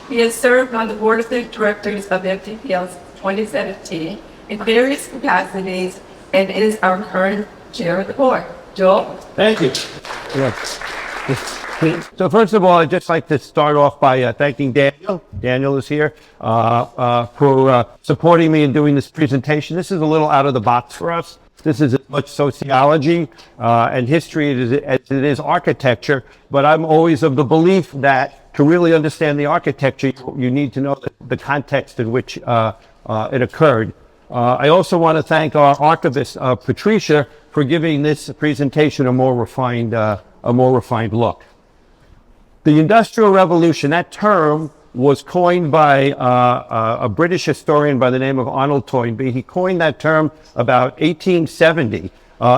He has served on the board of directors of FTPL since 2017 in various capacities and is our current chair of the board. Joel? Thank you. Yes. So first of all, I'd just like to start off by thanking Daniel. Daniel is here for supporting me in doing this presentation. This is a little out of the box for us. This is as much sociology and history as it is architecture, but I'm always of the belief that to really understand the architecture, you need to know the context in which it occurred. I also want to thank our archivist, Patricia, for giving this presentation a more refined look. The Industrial Revolution, that term was coined by a British historian by the name of Arnold Toynbee. He coined that term about 1870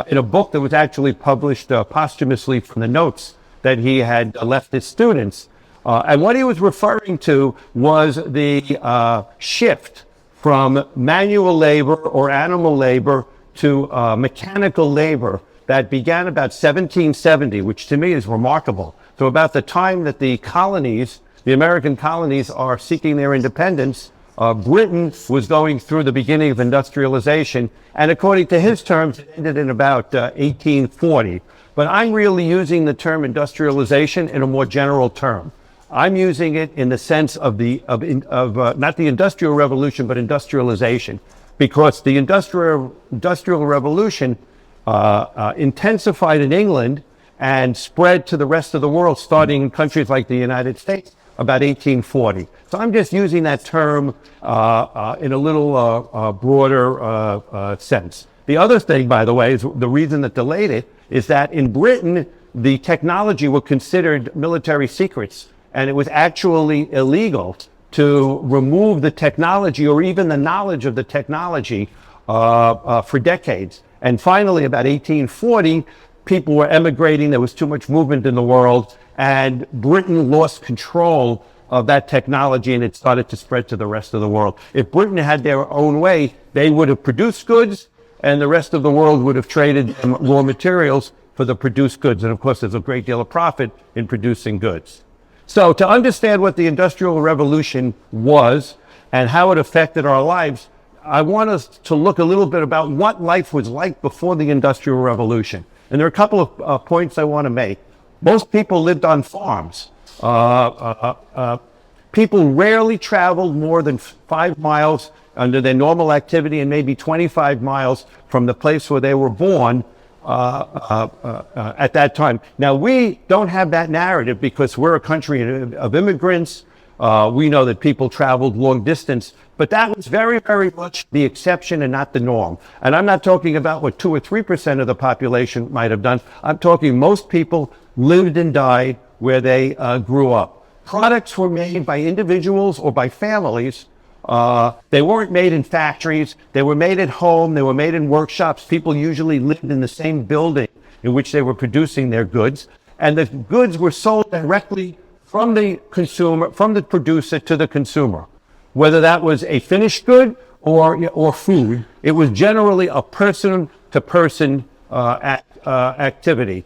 in a book that was actually published posthumously from the notes that he had left his students. And what he was referring to was the shift from manual labor or animal labor to mechanical labor that began about 1770, which to me is remarkable. So about the time that the colonies, the American colonies, are seeking their independence, Britain was going through the beginning of industrialization, and according to his terms, it ended in about 1840. But I'm really using the term industrialization in a more general term. I'm using it in the sense of not the Industrial Revolution, but industrialization, because the Industrial Revolution intensified in England and spread to the rest of the world, starting in countries like the United States about 1840. So I'm just using that term in a little broader sense. The other thing, by the way, is the reason that delayed it is that in Britain, the technology were considered military secrets, and it was actually illegal to remove the technology or even the knowledge of the technology for decades. And finally, about 1840, people were emigrating. There was too much movement in the world, and Britain lost control of that technology, and it started to spread to the rest of the world. If Britain had their own way, they would have produced goods, and the rest of the world would have traded raw materials for the produced goods. And of course, there's a great deal of profit in producing goods. So to understand what the Industrial Revolution was and how it affected our lives, I want us to look a little bit about what life was like before the Industrial Revolution. And there are a couple of points I want to make. Most people lived on farms. People rarely traveled more than 5 miles under their normal activity and maybe 25 miles from the place where they were born at that time. Now, we don't have that narrative because we're a country of immigrants. We know that people traveled long distance, but that was very, very much the exception and not the norm. And I'm not talking about what 2 or 3% of the population might have done. I'm talking most people lived and died where they grew up. Products were made by individuals or by families. They weren't made in factories. They were made at home. They were made in workshops. People usually lived in the same building in which they were producing their goods. And the goods were sold directly from the consumer, from the producer to the consumer. Whether that was a finished good or food, it was generally a person-to-person activity.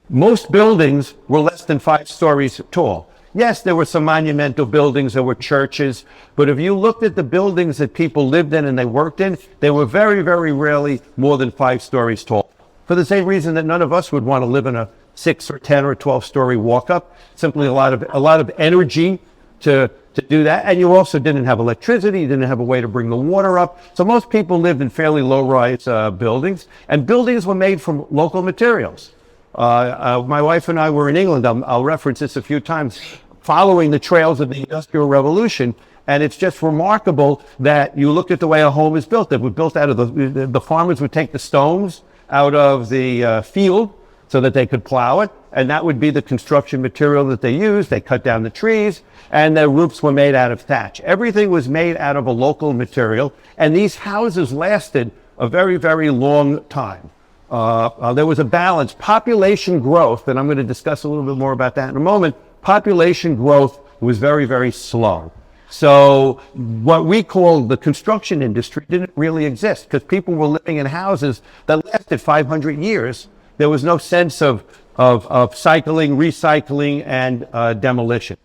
Most buildings were less than 5 stories tall. Yes, there were some monumental buildings, there were churches, but if you looked at the buildings that people lived in and they worked in, they were very, very rarely more than 5 stories tall. For the same reason that none of us would want to live in a 6 or 10 or 12-story walk-up. Simply a lot of energy to do that. And you also didn't have electricity. You didn't have a way to bring the water up. So most people lived in fairly low-rise buildings, and buildings were made from local materials. My wife and I were in England. I'll reference this a few times, following the trails of the Industrial Revolution. And it's just remarkable that you look at the way a home is built. They were built out of the farmers would take the stones out of the field so that they could plow it, and that would be the construction material that they used. They cut down the trees, and their roofs were made out of thatch. Everything was made out of a local material, and these houses lasted a very, very long time. There was a balance. Population growth, and I'm going to discuss a little bit more about that in a moment, population growth was very, very slow. So what we call the construction industry didn't really exist because people were living in houses that lasted 500 years. There was no sense of of cycling, recycling, and demolition.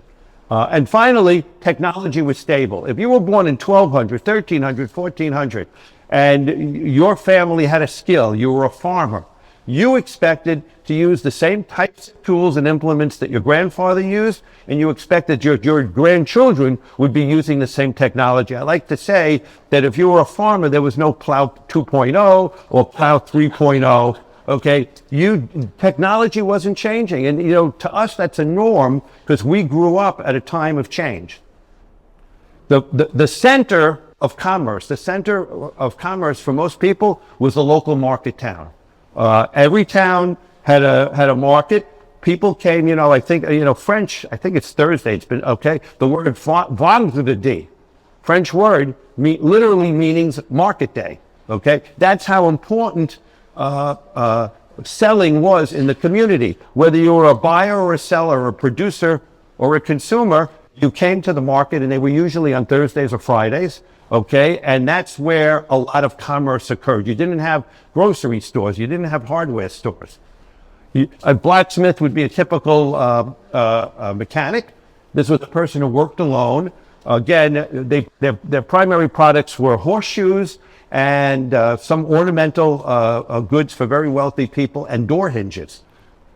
And finally, technology was stable. If you were born in 1200, 1300, 1400, and your family had a skill, you were a farmer, you expected to use the same types of tools and implements that your grandfather used, and you expected your grandchildren would be using the same technology. I like to say that if you were a farmer, there was no plow 2.0 or plow 3.0. Okay, technology wasn't changing. And, to us, that's a norm because we grew up at a time of change. The center of commerce for most people was the local market town. Every town had a market. People came, I think, French, I think it's Thursday, it's been, okay, the word vendredi, French word, literally means market day, okay? That's how important selling was in the community. Whether you were a buyer or a seller, or a producer or a consumer, you came to the market, and they were usually on Thursdays or Fridays, okay? And that's where a lot of commerce occurred. You didn't have grocery stores. You didn't have hardware stores. A blacksmith would be a typical mechanic. This was a person who worked alone. Again, their primary products were horseshoes and some ornamental goods for very wealthy people, and door hinges.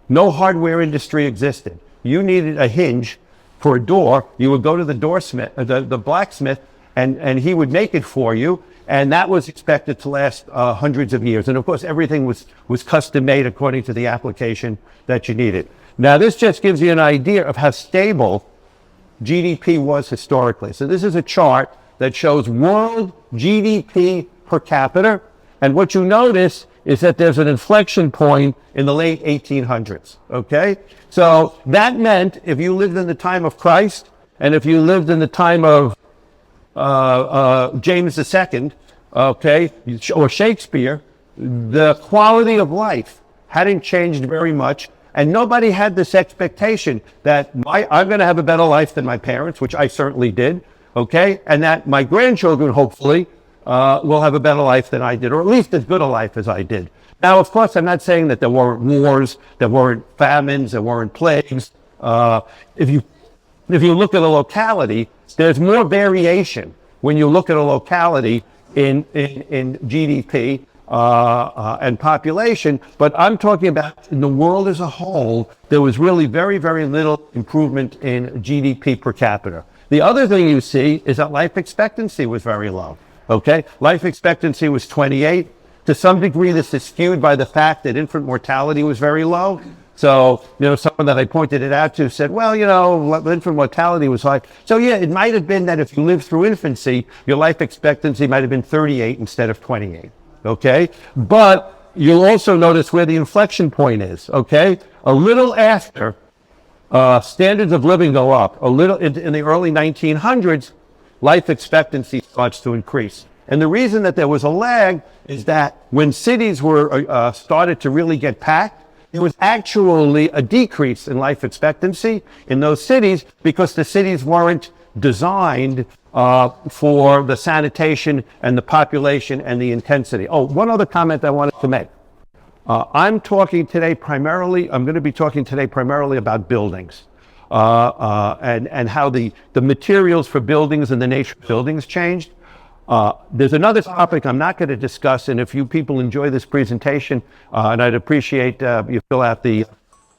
No hardware industry existed. You needed a hinge for a door. You would go to the blacksmith, and he would make it for you, and that was expected to last hundreds of years. And of course, everything was custom made according to the application that you needed. Now, this just gives you an idea of how stable GDP was historically. So this is a chart that shows world GDP per capita, and what you notice is that there's an inflection point in the late 1800s, okay? So that meant if you lived in the time of Christ, and if you lived in the time of James II, okay, or Shakespeare, the quality of life hadn't changed very much, and nobody had this expectation that I'm going to have a better life than my parents, which I certainly did, okay, and that my grandchildren, hopefully, will have a better life than I did, or at least as good a life as I did. Now, of course, I'm not saying that there weren't wars, there weren't famines, there weren't plagues. If you look at a locality, there's more variation when you look at a locality in GDP and population, but I'm talking about in the world as a whole, there was really very, very little improvement in GDP per capita. The other thing you see is that life expectancy was very low, okay? Life expectancy was 28. To some degree, this is skewed by the fact that infant mortality was very low. So, someone that I pointed it out to said, well, infant mortality was high. So yeah, it might have been that if you lived through infancy, your life expectancy might have been 38 instead of 28, okay? But you'll also notice where the inflection point is, okay? A little after standards of living go up, a little in the early 1900s, life expectancy starts to increase. And the reason that there was a lag is that when cities were started to really get packed, there was actually a decrease in life expectancy in those cities because the cities weren't designed for the sanitation and the population and the intensity. Oh, one other comment I wanted to make. I'm going to be talking today primarily about buildings and how the materials for buildings and the nature of buildings changed. There's another topic I'm not going to discuss, and if you people enjoy this presentation, and I'd appreciate you fill out the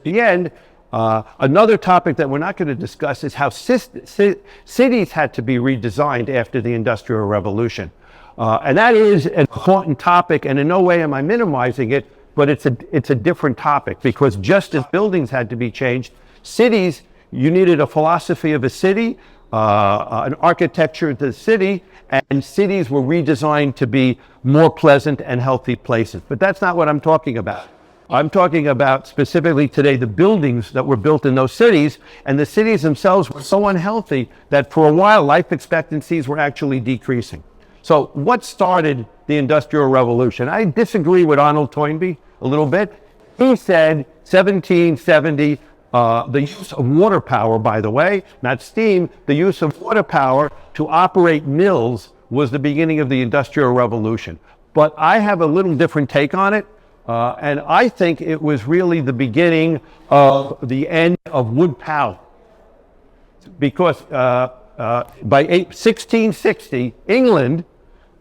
end, another topic that we're not going to discuss is how cities had to be redesigned after the Industrial Revolution. And that is an important topic, and in no way am I minimizing it, but it's a different topic, because just as buildings had to be changed, cities, you needed a philosophy of a city, an architecture of the city, and cities were redesigned to be more pleasant and healthy places. But that's not what I'm talking about. I'm talking about specifically today the buildings that were built in those cities, and the cities themselves were so unhealthy that for a while life expectancies were actually decreasing. So what started the Industrial Revolution? I disagree with Arnold Toynbee a little bit. He said 1770, the use of water power, by the way, not steam, the use of water power to operate mills was the beginning of the Industrial Revolution. But I have a little different take on it. And I think it was really the beginning of the end of wood power. Because by 1660, England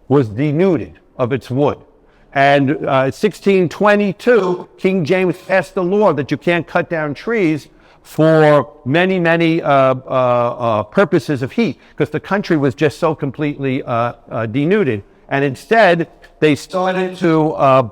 was denuded of its wood. And 1622, King James passed the law that you can't cut down trees for many, many purposes of heat, because the country was just so completely denuded. And instead, they started to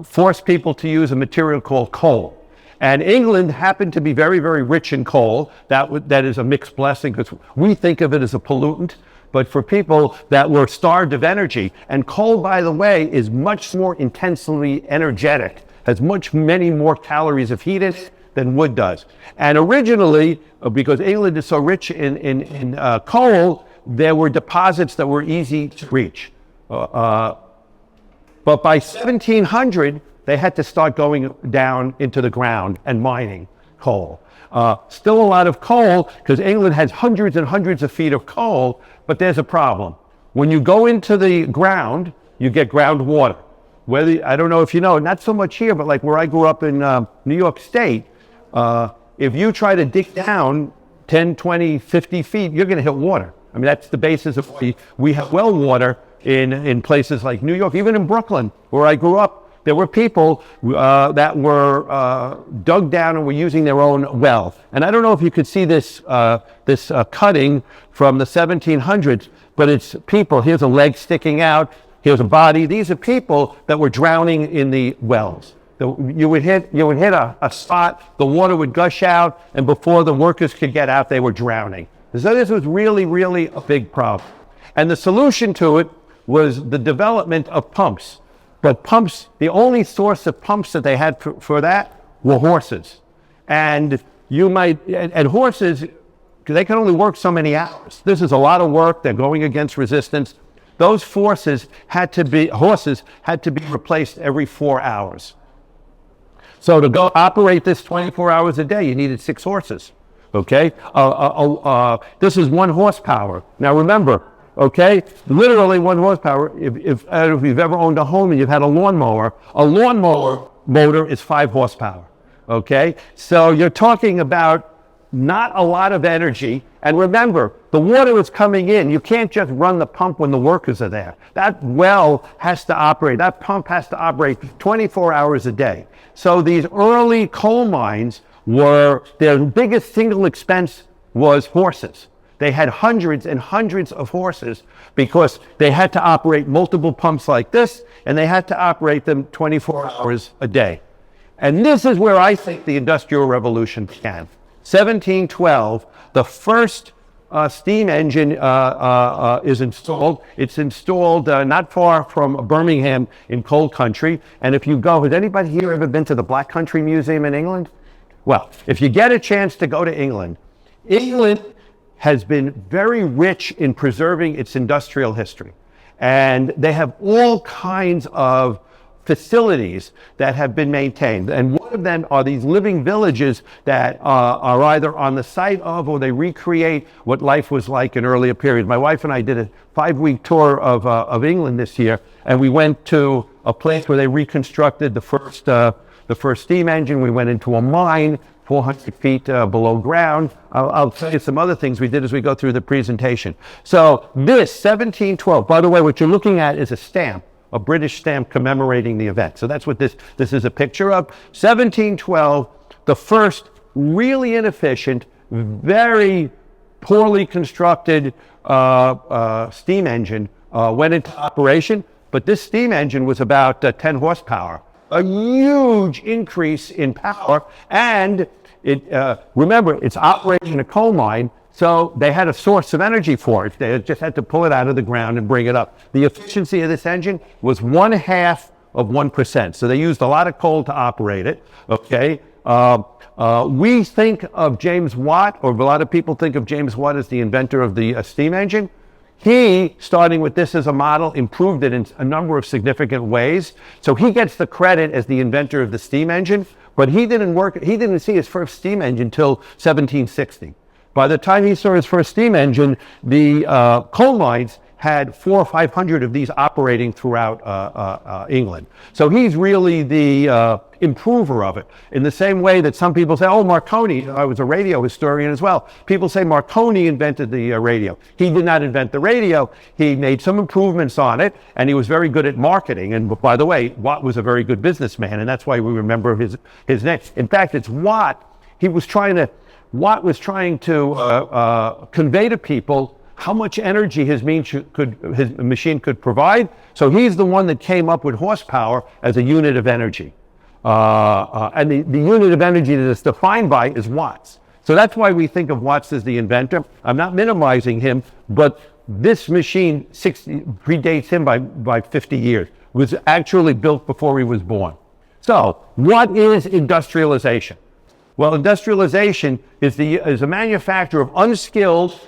force people to use a material called coal. And England happened to be very, very rich in coal. That is a mixed blessing, because we think of it as a pollutant, but for people that were starved of energy. And coal, by the way, is much more intensely energetic, has many more calories of heat in it than wood does. And originally, because England is so rich in coal, there were deposits that were easy to reach. But by 1700, they had to start going down into the ground and mining coal. Still a lot of coal, because England has hundreds and hundreds of feet of coal, but there's a problem. When you go into the ground, you get groundwater. I don't know if you know, not so much here, but like where I grew up in New York State, if you try to dig down 10, 20, 50 feet, you're gonna hit water. I mean, that's the basis of we have well water in places like New York, even in Brooklyn, where I grew up. There were people that were dug down and were using their own well. And I don't know if you could see this cutting from the 1700s, but it's people. Here's a leg sticking out. Here's a body. These are people that were drowning in the wells. You would hit a spot, the water would gush out, and before the workers could get out, they were drowning. So this was really, really a big problem. And the solution to it was the development of pumps. But pumps, the only source of pumps that they had for that were horses. And horses, they can only work so many hours. This is a lot of work. They're going against resistance. Those horses had to be replaced every 4 hours. So to go operate this 24 hours a day, you needed 6 horses. Okay? This is 1 horsepower. Now remember, okay, literally 1 horsepower. If you've ever owned a home and you've had a lawnmower motor is 5 horsepower. Okay, so you're talking about not a lot of energy. And remember, the water is coming in. You can't just run the pump when the workers are there. That well has to operate. That pump has to operate 24 hours a day. So these early coal mines their biggest single expense was horses. They had hundreds and hundreds of horses because they had to operate multiple pumps like this, and they had to operate them 24 hours a day. And this is where I think the Industrial Revolution began. 1712, the first steam engine is installed. It's installed not far from Birmingham in coal country. And if you go, has anybody here ever been to the Black Country Museum in England? Well, if you get a chance to go to England has been very rich in preserving its industrial history. And they have all kinds of facilities that have been maintained. And one of them are these living villages that are either on the site of, or they recreate what life was like in earlier periods. My wife and I did a 5-week tour of England this year, and we went to a place where they reconstructed the first steam engine. We went into a mine 400 feet below ground. I'll tell you some other things we did as we go through the presentation. So this 1712, by the way, what you're looking at is a stamp, a British stamp commemorating the event. So that's what this is a picture of. 1712, the first really inefficient, very poorly constructed steam engine went into operation, but this steam engine was about 10 horsepower. A huge increase in power, and remember, it's operating in a coal mine, so they had a source of energy for it. They just had to pull it out of the ground and bring it up. The efficiency of this engine was 1/2 of 1%, so they used a lot of coal to operate it, okay? We think of James Watt, or a lot of people think of James Watt as the inventor of the steam engine. He, starting with this as a model, improved it in a number of significant ways. So he gets the credit as the inventor of the steam engine, but he didn't see his first steam engine until 1760. By the time he saw his first steam engine, the coal mines had 400 or 500 of these operating throughout England. So he's really the improver of it. In the same way that some people say, oh, Marconi, I was a radio historian as well. People say Marconi invented the radio. He did not invent the radio. He made some improvements on it, and he was very good at marketing. And by the way, Watt was a very good businessman, and that's why we remember his name. In fact, it's Watt. Watt was trying to convey to people how much energy his machine could provide. So he's the one that came up with horsepower as a unit of energy. And the unit of energy that it's defined by is watts. So that's why we think of Watts as the inventor. I'm not minimizing him, but this machine predates him by 50 years. It was actually built before he was born. So what is industrialization? Well, industrialization is a manufacture of unskilled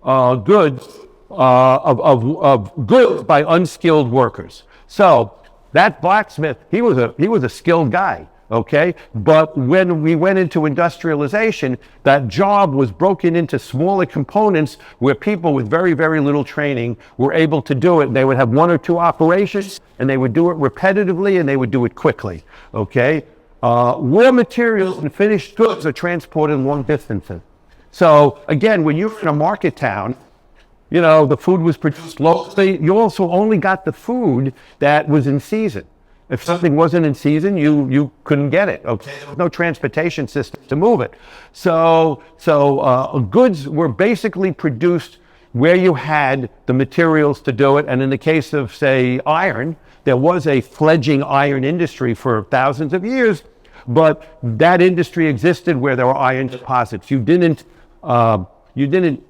goods, of goods by unskilled workers. So that blacksmith, he was a skilled guy, okay? But when we went into industrialization, that job was broken into smaller components where people with very, very little training were able to do it. They would have 1 or 2 operations, and they would do it repetitively, and they would do it quickly, okay? Raw materials and finished goods are transported long distances. So again, when you're in a market town, you know, the food was produced locally. You also only got the food that was in season. If something wasn't in season, you couldn't get it, okay? There was no transportation system to move it. So goods were basically produced where you had the materials to do it. And in the case of, say, iron, there was a fledgling iron industry for thousands of years, but that industry existed where there were iron deposits. You didn't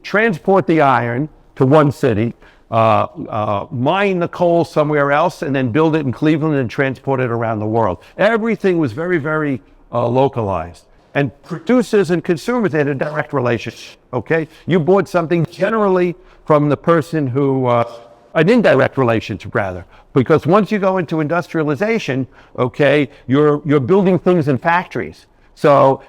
transport the iron to one city, mine the coal somewhere else, and then build it in Cleveland and transport it around the world. Everything was very, very localized. And producers and consumers had a direct relationship, okay? You bought something generally from the person who, an indirect relationship rather, because once you go into industrialization, okay, you're building things in factories. So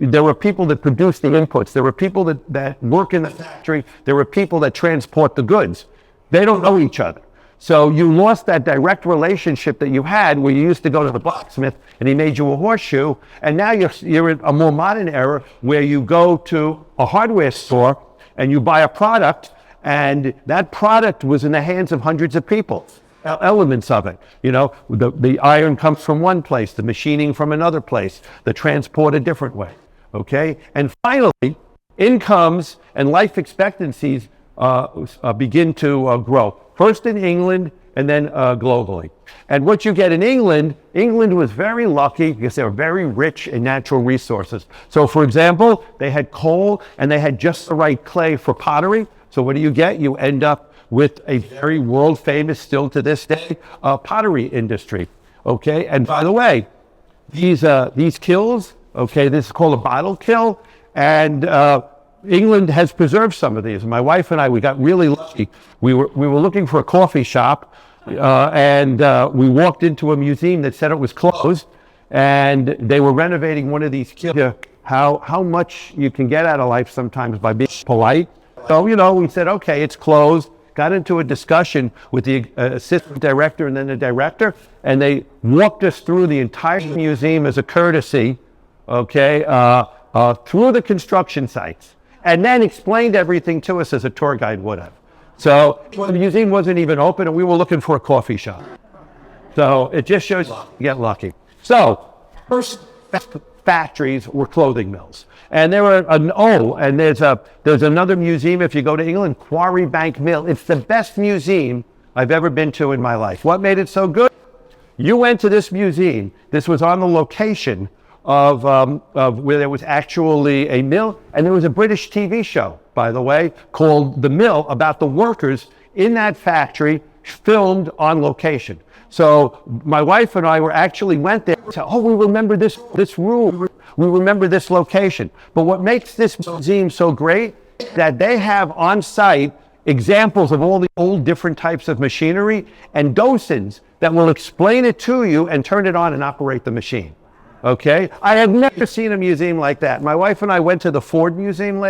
there were people that produce the inputs. There were people that work in the factory. There were people that transport the goods. They don't know each other. So you lost that direct relationship that you had where you used to go to the blacksmith and he made you a horseshoe. And now you're in a more modern era where you go to a hardware store and you buy a product, and that product was in the hands of hundreds of people. Elements of it, you know, the iron comes from one place, the machining from another place, the transport a different way, okay? And finally, incomes and life expectancies begin to grow, first in England and then globally. And what you get in England was very lucky because they were very rich in natural resources. So for example, they had coal and they had just the right clay for pottery. So what do? You end up with a very world famous, still to this day, pottery industry, okay? And by the way, these kilns, okay, this is called a bottle kiln, and England has preserved some of these. My wife and I, we got really lucky. We were looking for a coffee shop, and we walked into a museum that said it was closed, and they were renovating one of these kilns. How much you can get out of life sometimes by being polite. So, you know, we said, okay, it's closed. Got into a discussion with the assistant director and then the director, and they walked us through the entire museum as a courtesy, okay, through the construction sites, and then explained everything to us as a tour guide would have. So the museum wasn't even open, and we were looking for a coffee shop. So it just shows you get lucky. So first factories were clothing mills. And there were there's another museum, if you go to England, Quarry Bank Mill. It's the best museum I've ever been to in my life. What made it so good? You went to this museum. This was on the location of where there was actually a mill, and there was a British TV show, by the way, called The Mill, about the workers in that factory, filmed on location. So my wife and I went there and said, oh, we remember this room. We remember this location. But what makes this museum so great is that they have on site examples of all the old different types of machinery and docents that will explain it to you and turn it on and operate the machine. Okay, I have never seen a museum like that. My wife and I went to the Ford Museum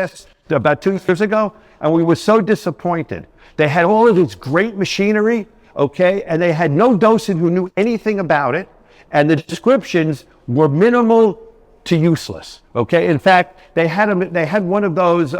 about 2 years ago, and we were so disappointed. They had all of this great machinery, okay, and they had no docent who knew anything about it, and the descriptions were minimal to useless. Okay, in fact, they had one of those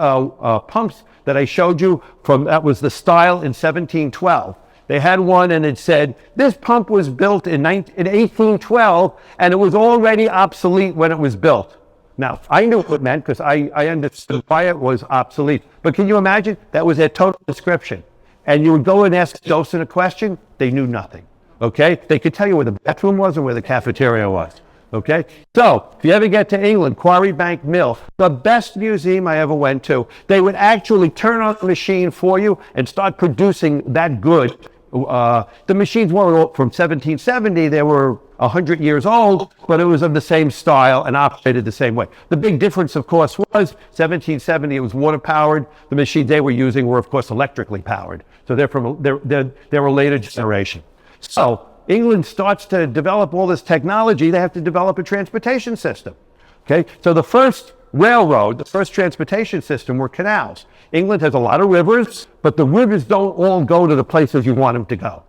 pumps that I showed you that was the style in 1712. They had one and it said, this pump was built in 1812 and it was already obsolete when it was built. Now, I knew what it meant because I understood why it was obsolete. But can you imagine? That was their total description. And you would go and ask the docent a question, they knew nothing. Okay? They could tell you where the bathroom was and where the cafeteria was. Okay? So, if you ever get to England, Quarry Bank Mill, the best museum I ever went to, they would actually turn on the machine for you and start producing that good. The machines weren't from 1770, they were 100 years old, but it was of the same style and operated the same way. The big difference, of course, was 1770, it was water powered. The machines they were using were, of course, electrically powered. So they're a later generation. So England starts to develop all this technology, they have to develop a transportation system. Okay, so the first railroad, the first transportation system were canals. England has a lot of rivers, but the rivers don't all go to the places you want them to go.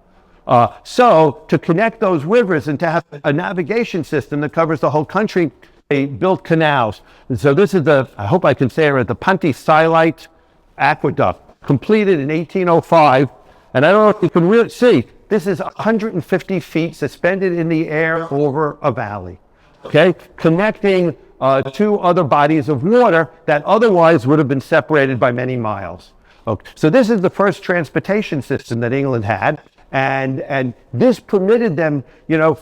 So to connect those rivers and to have a navigation system that covers the whole country, they built canals. And so this is I hope I can say it, the Ponty-Silite Aqueduct, completed in 1805. And I don't know if you can really see, this is 150 feet suspended in the air over a valley, okay? Connecting two other bodies of water that otherwise would have been separated by many miles. Okay. So this is the first transportation system that England had, and this permitted them, you know,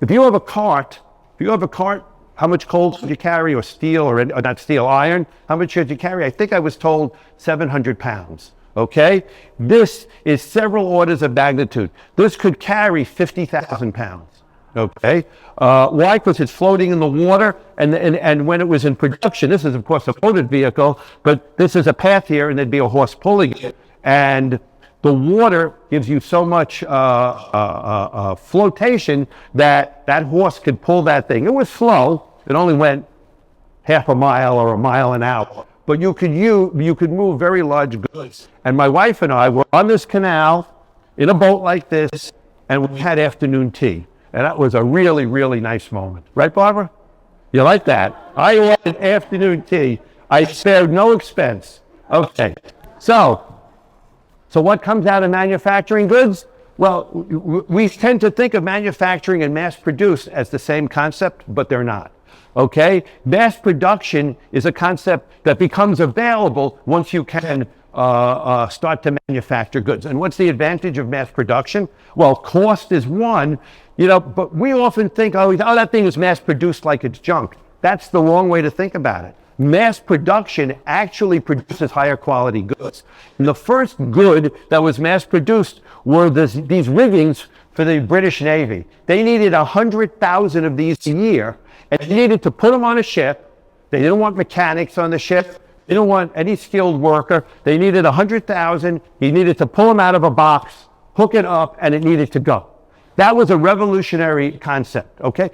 if you have a cart, how much coal should you carry, or steel, or not steel, iron, how much should you carry? I think I was told 700 pounds. Okay, this is several orders of magnitude. This could carry 50,000 pounds. Okay, why? Because it's floating in the water, and when it was in production, this is of course a motored vehicle, but this is a path here, and there'd be a horse pulling it, and the water gives you so much flotation that horse could pull that thing. It was slow; it only went half a mile or a mile an hour. But you could move very large goods. And my wife and I were on this canal in a boat like this, and we had afternoon tea. And that was a really, really nice moment. Right, Barbara? You like that? I wanted afternoon tea. I spared no expense. Okay. So what comes out of manufacturing goods? Well, we tend to think of manufacturing and mass produced as the same concept, but they're not. Okay, mass production is a concept that becomes available once you can start to manufacture goods. And what's the advantage of mass production? Well, cost is one, you know, but we often think, oh, that thing is mass produced like it's junk. That's the wrong way to think about it. Mass production actually produces higher quality goods. And the first good that was mass produced were these riggings for the British Navy. They needed 100,000 of these a year. And they needed to put them on a ship. They didn't want mechanics on the ship. They didn't want any skilled worker. They needed 100,000. You needed to pull them out of a box, hook it up, and it needed to go. That was a revolutionary concept, okay?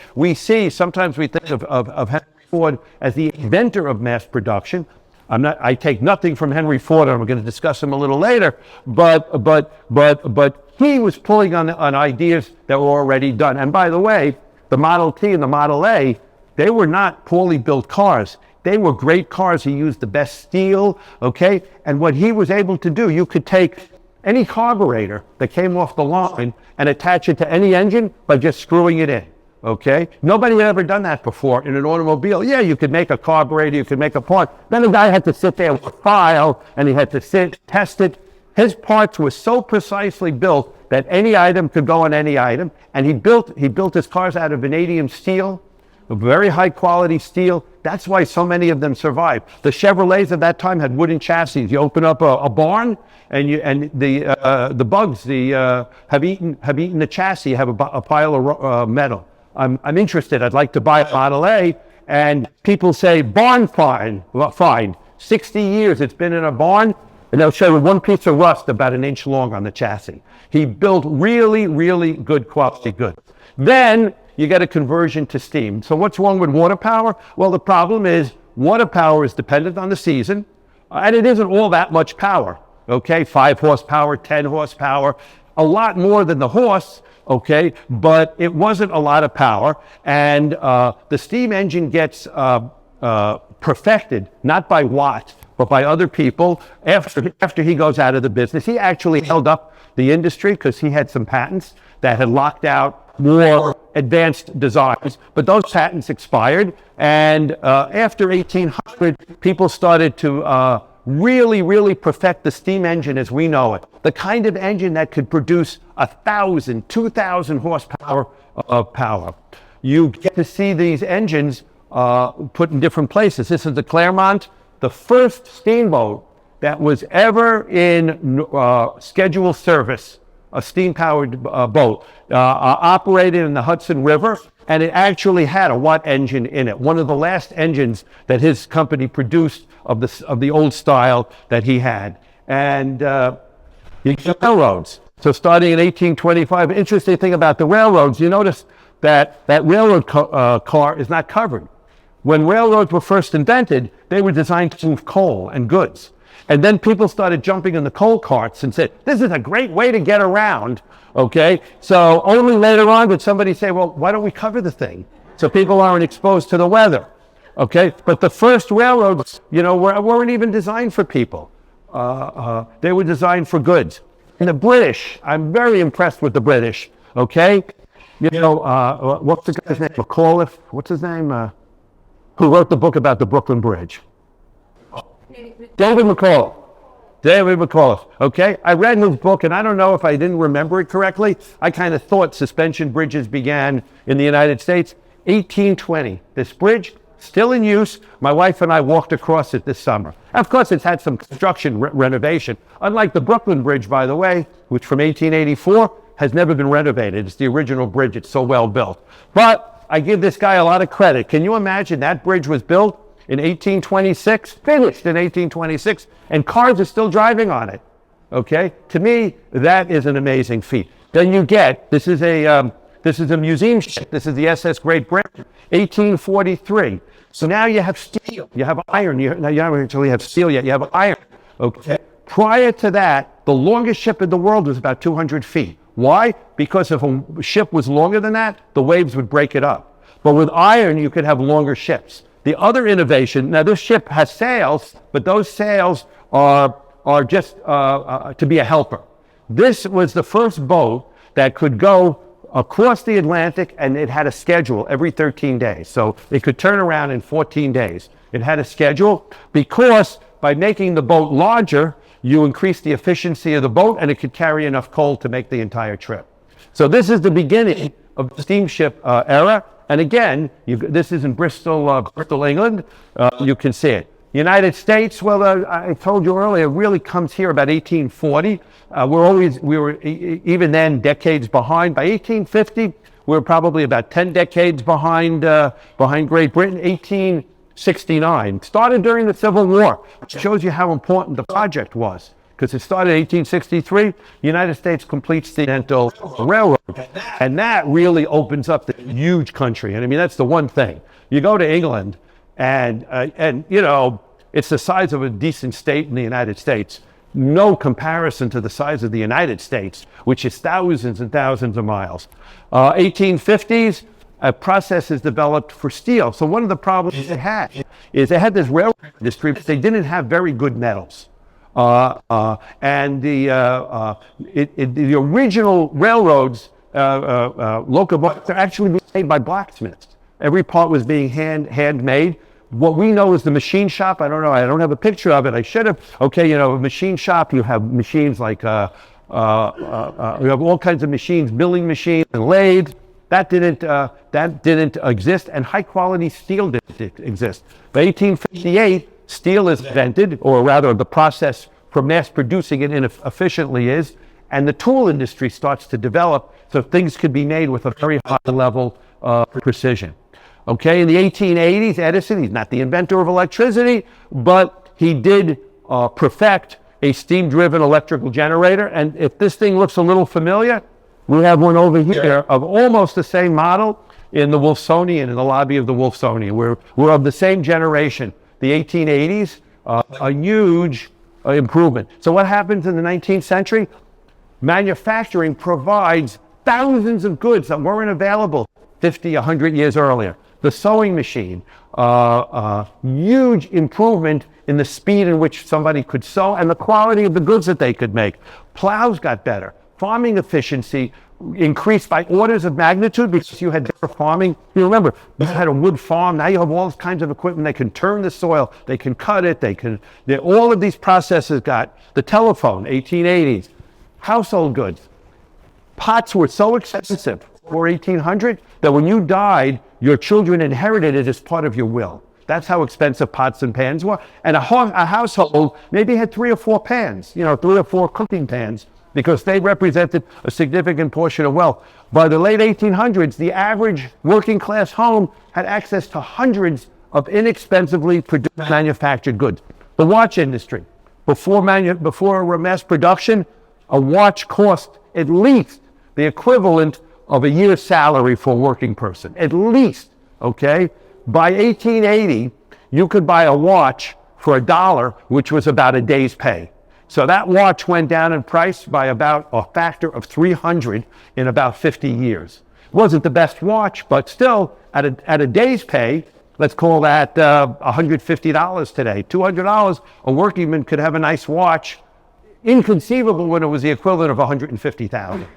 Sometimes we think of Henry Ford as the inventor of mass production. I take nothing from Henry Ford, and I'm going to discuss him a little later, but he was pulling on ideas that were already done. And by the way, the Model T and the Model A, they were not poorly built cars. They were great cars. He used the best steel, okay? And what he was able to do, you could take any carburetor that came off the line and attach it to any engine by just screwing it in, okay? Nobody had ever done that before in an automobile. Yeah, you could make a carburetor, you could make a part. Then the guy had to sit there with a file, and he had to test it. His parts were so precisely built that any item could go on any item, and he built his cars out of vanadium steel, a very high quality steel. That's why so many of them survived. The Chevrolets of that time had wooden chassis. You open up a barn, and the bugs have eaten the chassis. You have a pile of metal. I'm interested. I'd like to buy a Model A, and people say barn fine. Well, fine. 60 years it's been in a barn. And they'll show you one piece of rust about an inch long on the chassis. He built really, really good quality goods. Then you get a conversion to steam. So what's wrong with water power? Well, the problem is water power is dependent on the season, and it isn't all that much power, okay? 5 horsepower, 10 horsepower, a lot more than the horse, okay? But it wasn't a lot of power, and the steam engine gets perfected, not by Watt, but by other people after he goes out of the business. He actually held up the industry because he had some patents that had locked out more advanced designs, but those patents expired, and after 1800, people started to really perfect the steam engine as we know it. The kind of engine that could produce 1,000, 2,000 horsepower of power. You get to see these engines put in different places. This is the Clermont, the first steamboat that was ever in scheduled service, a steam-powered boat, operated in the Hudson River, and it actually had a Watt engine in it, one of the last engines that his company produced of the old style that he had. And you get railroads. So starting in 1825, interesting thing about the railroads, you notice that railroad car is not covered. When railroads were first invented, they were designed to move coal and goods. And then people started jumping in the coal carts and said, this is a great way to get around, okay? So only later on would somebody say, well, why don't we cover the thing? So people aren't exposed to the weather, okay? But the first railroads, weren't even designed for people. They were designed for goods. And the British, I'm very impressed with the British, okay? What's the guy's name? McAuliffe, what's his name? Who wrote the book about the Brooklyn Bridge? David McAuliffe. David McAuliffe, okay? I read his book, and I don't know if I didn't remember it correctly. I kind of thought suspension bridges began in the United States. 1820, this bridge, still in use. My wife and I walked across it this summer. Of course, it's had some construction renovation. Unlike the Brooklyn Bridge, by the way, which from 1884 has never been renovated. It's the original bridge. It's so well built. But I give this guy a lot of credit. Can you imagine that bridge was built in 1826, finished in 1826, and cars are still driving on it, okay? To me, that is an amazing feat. Then you get, this is a museum ship. This is the SS Great Britain, 1843. So now you have steel, you have iron. Now you don't actually have steel yet, you have iron, okay? Prior to that, the longest ship in the world was about 200 feet. Why? Because if a ship was longer than that, the waves would break it up. But with iron, you could have longer ships. The other innovation, now this ship has sails, but those sails are just to be a helper. This was the first boat that could go across the Atlantic, and it had a schedule every 13 days. So it could turn around in 14 days. It had a schedule because by making the boat larger, you increase the efficiency of the boat, and it could carry enough coal to make the entire trip. So this is the beginning of the steamship era. And again, this is in Bristol, England. You can see it. United States, well, I told you earlier, really comes here about 1840. We were even then decades behind. By 1850, we were probably about 10 decades behind Great Britain. 1869 started during the Civil War, which shows you how important the project was. Because it started in 1863, the United States completes the Continental Railroad. And that really opens up the huge country. And I mean, that's the one thing. You go to England, and it's the size of a decent state in the United States. No comparison to the size of the United States, which is thousands and thousands of miles. 1850s, a process is developed for steel. So one of the problems they had is they had this railroad industry, but they didn't have very good metals. And the original railroads, locomotives, are actually being made by blacksmiths. Every part was being handmade. What we know is the machine shop. I don't know. I don't have a picture of it. I should have. Okay, a machine shop. You have machines like you have all kinds of machines, milling machines and lathes. That didn't exist, and high quality steel didn't exist. By 1858. Steel is invented, or rather the process for mass producing it efficiently is, and the tool industry starts to develop so things could be made with a very high level of precision. Okay, in the 1880s, Edison, he's not the inventor of electricity, but he did perfect a steam-driven electrical generator, and if this thing looks a little familiar, we have one over here of almost the same model. in the Wolfsonian, in the lobby of the Wolfsonian. We're of the same generation. The 1880s, a huge improvement. So what happens in the 19th century? Manufacturing provides thousands of goods that weren't available 50, 100 years earlier. The sewing machine, huge improvement in the speed in which somebody could sew and the quality of the goods that they could make. Plows got better. Farming efficiency increased by orders of magnitude because you had better farming. You remember, you had a wood farm. Now you have all kinds of equipment. They can turn the soil. They can cut it. All of these processes got the telephone, 1880s, household goods. Pots were so expensive before 1800 that when you died, your children inherited it as part of your will. That's how expensive pots and pans were. And a household maybe had 3 or 4 pans, 3 or 4 cooking pans, because they represented a significant portion of wealth. By the late 1800s, the average working class home had access to hundreds of inexpensively produced manufactured goods. The watch industry, before mass production, a watch cost at least the equivalent of a year's salary for a working person, at least, okay? By 1880, you could buy a watch for $1, which was about a day's pay. So that watch went down in price by about a factor of 300 in about 50 years. It wasn't the best watch, but still, at a day's pay, let's call that $150 today, $200, a working man could have a nice watch, inconceivable when it was the equivalent of $150,000.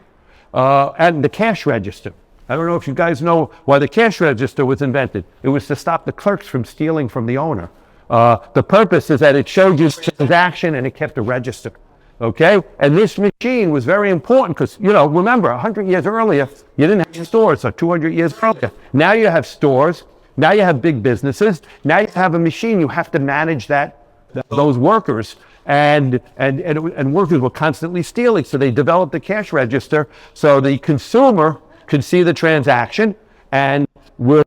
And the cash register. I don't know if you guys know why the cash register was invented. It was to stop the clerks from stealing from the owner. The purpose is that it showed you the transaction and it kept a register. Okay? And this machine was very important because, remember, 100 years earlier, you didn't have stores, or 200 years earlier. Now you have stores. Now you have big businesses. Now you have a machine. You have to manage those workers. And workers were constantly stealing. So they developed the cash register so the consumer could see the transaction and we'll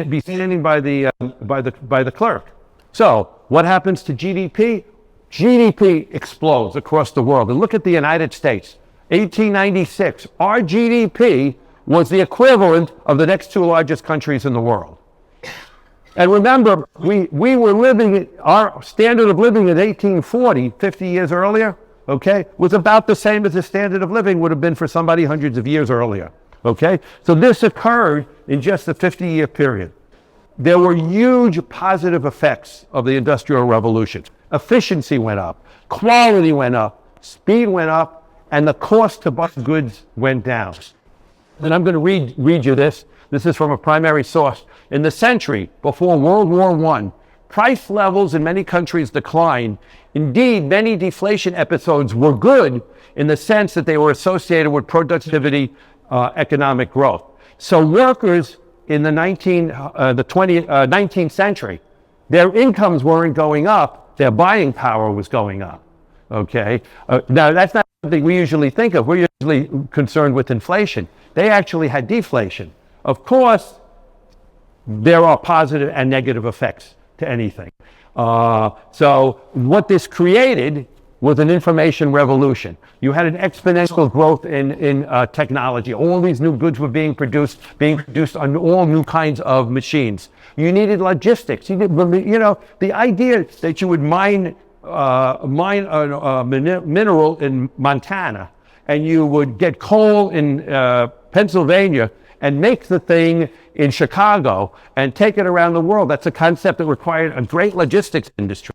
be standing by the clerk. So what happens to GDP? GDP explodes across the world. And look at the United States. 1896, our GDP was the equivalent of the next 2 largest countries in the world. And remember, we were living, our standard of living in 1840, 50 years earlier, okay, was about the same as the standard of living would have been for somebody hundreds of years earlier, okay? So this occurred in just a 50-year period. There were huge positive effects of the Industrial Revolution. Efficiency went up, quality went up, speed went up, and the cost to buy goods went down. And I'm going to read you this. This is from a primary source. In the century before World War I, price levels in many countries declined. Indeed, many deflation episodes were good in the sense that they were associated with productivity, economic growth. So workers in the 19th century, their incomes weren't going up, their buying power was going up, okay? Now, that's not something we usually think of. We're usually concerned with inflation. They actually had deflation. Of course, there are positive and negative effects to anything. So what this created was an information revolution. You had an exponential growth in technology. All these new goods were being produced on all new kinds of machines. You needed logistics. The idea that you would mine a mineral in Montana and you would get coal in Pennsylvania and make the thing in Chicago and take it around the world. That's a concept that required a great logistics industry.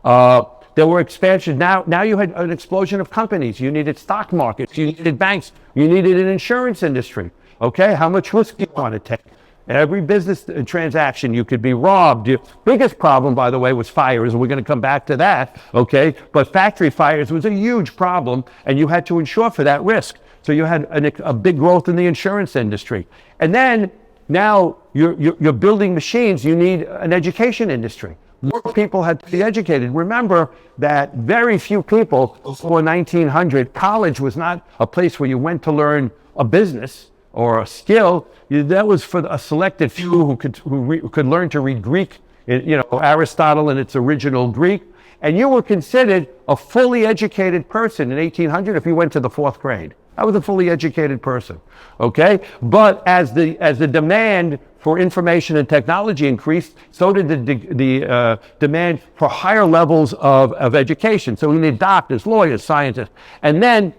There were expansions. Now you had an explosion of companies. You needed stock markets. You needed banks. You needed an insurance industry. Okay, how much risk do you want to take? Every business transaction, you could be robbed. The biggest problem, by the way, was fires. We're going to come back to that, okay? But factory fires was a huge problem, and you had to insure for that risk. So you had a big growth in the insurance industry. And then, now you're building machines, you need an education industry. More people had to be educated. Remember that very few people before 1900, college was not a place where you went to learn a business or a skill. That was for a selected few who could learn to read Greek Aristotle in its original Greek, and you were considered a fully educated person in 1800 if you went to the 4th grade. I was a fully educated person, okay? But as the demand for information and technology increased, so did the demand for higher levels of education. So we need doctors, lawyers, scientists. And then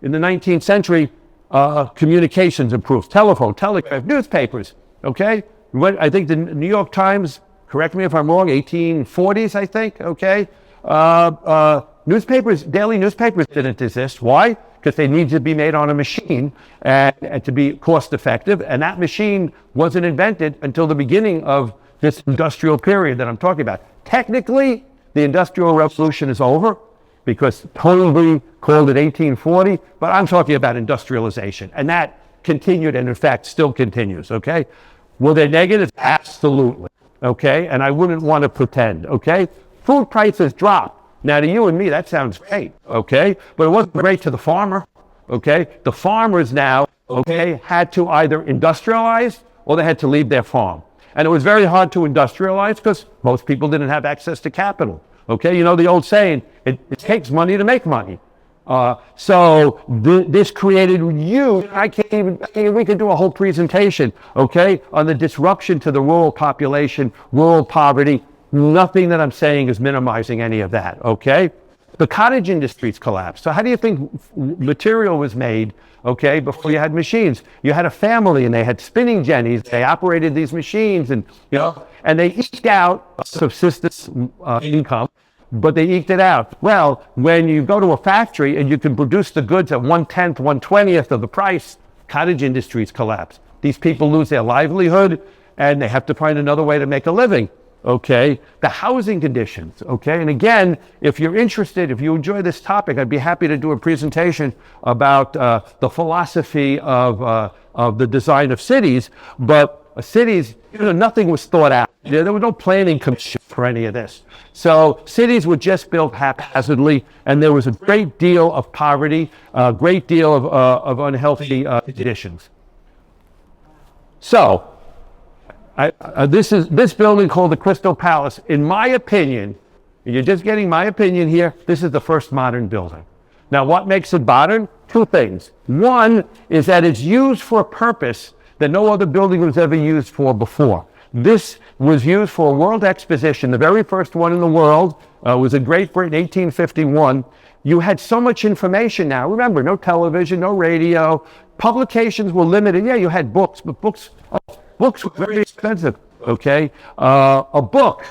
in the 19th century, communications improved, telephone, telegraph, newspapers, okay? I think the New York Times, correct me if I'm wrong, 1840s, I think, okay? Newspapers, daily newspapers didn't exist. Why? Because they needed to be made on a machine and to be cost effective. And that machine wasn't invented until the beginning of this industrial period that I'm talking about. Technically, the Industrial Revolution is over because Toynbee called it 1840, but I'm talking about industrialization. And that continued and in fact still continues, okay? Were there negatives? Absolutely, okay? And I wouldn't want to pretend, okay? Food prices dropped. Now, to you and me, that sounds great, okay? But it wasn't great to the farmer, okay? The farmers now, okay, had to either industrialize or they had to leave their farm. And it was very hard to industrialize because most people didn't have access to capital, okay? You know the old saying, it takes money to make money. This created we could do a whole presentation, okay, on the disruption to the rural population, rural poverty. Nothing that I'm saying is minimizing any of that, okay? The cottage industries collapsed. So how do you think material was made, okay, before you had machines? You had a family and they had spinning jennies. They operated these machines and they eked out a subsistence income, but they eked it out. Well, when you go to a factory and you can produce the goods at 1/10, 1/20th of the price, cottage industries collapse. These people lose their livelihood and they have to find another way to make a living. Okay, the housing conditions, okay? And again, if you're interested, if you enjoy this topic, I'd be happy to do a presentation about the philosophy of the design of cities, but cities, nothing was thought out. There was no planning commission for any of this. So cities were just built haphazardly, and there was a great deal of poverty, a great deal of unhealthy conditions. So, this building called the Crystal Palace, in my opinion, and you're just getting my opinion here, this is the first modern building. Now, what makes it modern? Two things. One is that it's used for a purpose that no other building was ever used for before. This was used for a world exposition. The very first one in the world was in Great Britain, 1851. You had so much information now. Remember, no television, no radio. Publications were limited. Yeah, you had books, but books were very expensive, okay? A book,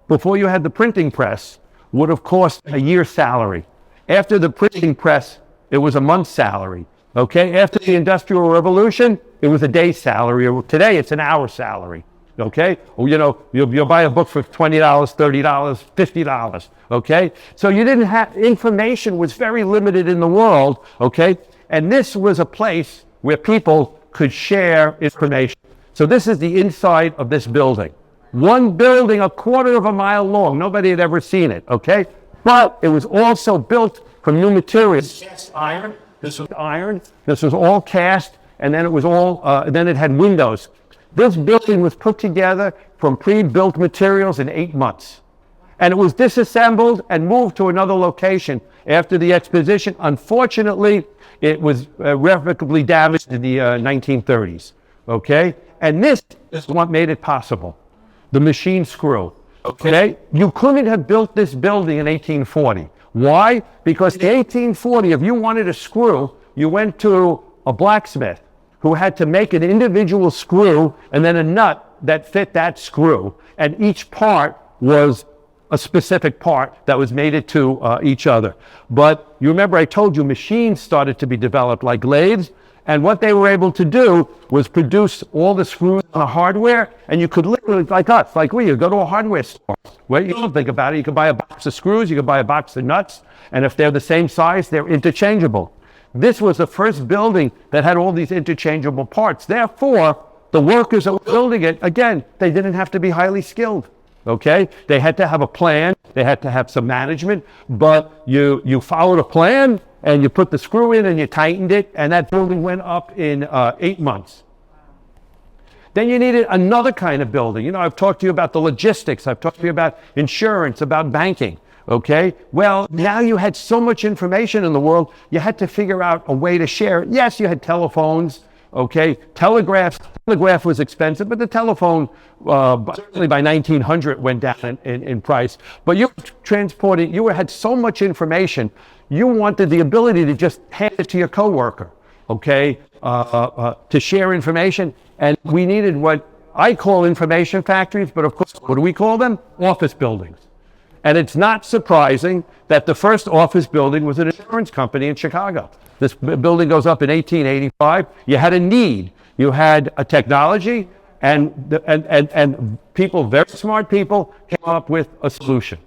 before you had the printing press, would have cost a year's salary. After the printing press, it was a month's salary, okay? After the Industrial Revolution, it was a day's salary. Today, it's an hour's salary, okay? You'll buy a book for $20, $30, $50, okay? So you didn't have, information was very limited in the world, okay? And this was a place where people could share information. So this is the inside of this building. One building, 1/4 of a mile long. Nobody had ever seen it, okay? But it was also built from new materials. Cast iron. This was iron. This was all cast, and then it was all. Then it had windows. This building was put together from pre-built materials in 8 months, and it was disassembled and moved to another location after the exposition. Unfortunately, it was irrevocably damaged in the 1930s. Okay. And this is what made it possible. The machine screw, okay? You couldn't have built this building in 1840. Why? Because in 1840, if you wanted a screw, you went to a blacksmith who had to make an individual screw and then a nut that fit that screw. And each part was a specific part that was mated to each other. But you remember I told you machines started to be developed like lathes. And what they were able to do was produce all the screws on the hardware, and you could literally, you go to a hardware store. Well, you don't think about it. You could buy a box of screws, you could buy a box of nuts, and if they're the same size, they're interchangeable. This was the first building that had all these interchangeable parts. Therefore, the workers that were building it, again, they didn't have to be highly skilled. Okay? They had to have a plan, they had to have some management, but you followed a plan, and you put the screw in and you tightened it, and that building went up in 8 months. Then you needed another kind of building. You know, I've talked to you about the logistics. I've talked to you about insurance, about banking. Okay, well, now you had so much information in the world, you had to figure out a way to share it. Yes, you had telephones, okay, telegraph was expensive, but the telephone, certainly by 1900 went down in price. But you transported, you had so much information, you wanted the ability to just hand it to your coworker, okay, to share information. And we needed what I call information factories, but of course, what do we call them? Office buildings. And it's not surprising that the first office building was an insurance company in Chicago. This building goes up in 1885. You had a need. You had a technology, and people, very smart people, came up with a solution.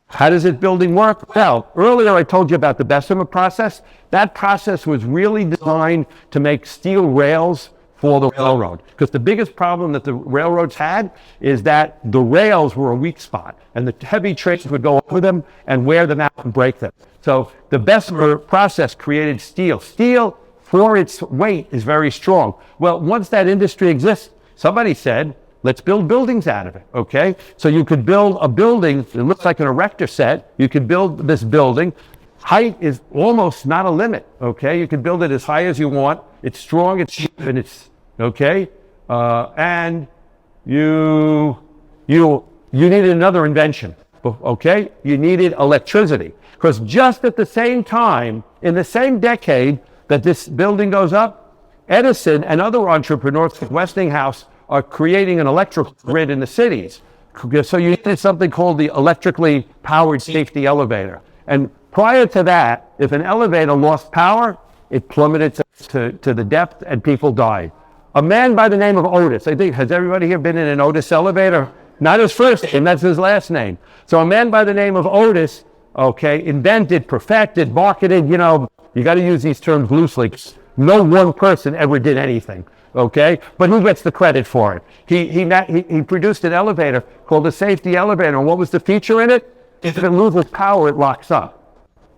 How does this building work? Well, earlier I told you about the Bessemer process. That process was really designed to make steel rails for the railroad, because the biggest problem that the railroads had is that the rails were a weak spot, and the heavy trains would go over them and wear them out and break them. So the Bessemer process created steel. Steel, for its weight, is very strong. Well, once that industry exists, somebody said, let's build buildings out of it, okay? So you could build a building, it looks like an erector set. You could build this building. Height is almost not a limit, okay? You can build it as high as you want. It's strong, it's cheap, and it's, okay? And you needed another invention, okay? You needed electricity. Because just at the same time, in the same decade that this building goes up, Edison and other entrepreneurs like Westinghouse are creating an electrical grid in the cities. So you needed something called the electrically powered safety elevator. And prior to that, if an elevator lost power, it plummeted to the depth and people died. A man by the name of Otis, I think, has everybody here been in an Otis elevator? Not his first name, that's his last name. So a man by the name of Otis, okay, invented, perfected, marketed, you know, you got to use these terms loosely. No one person ever did anything, okay? But who gets the credit for it? He produced an elevator called the safety elevator. And what was the feature in it? If it loses power, it locks up.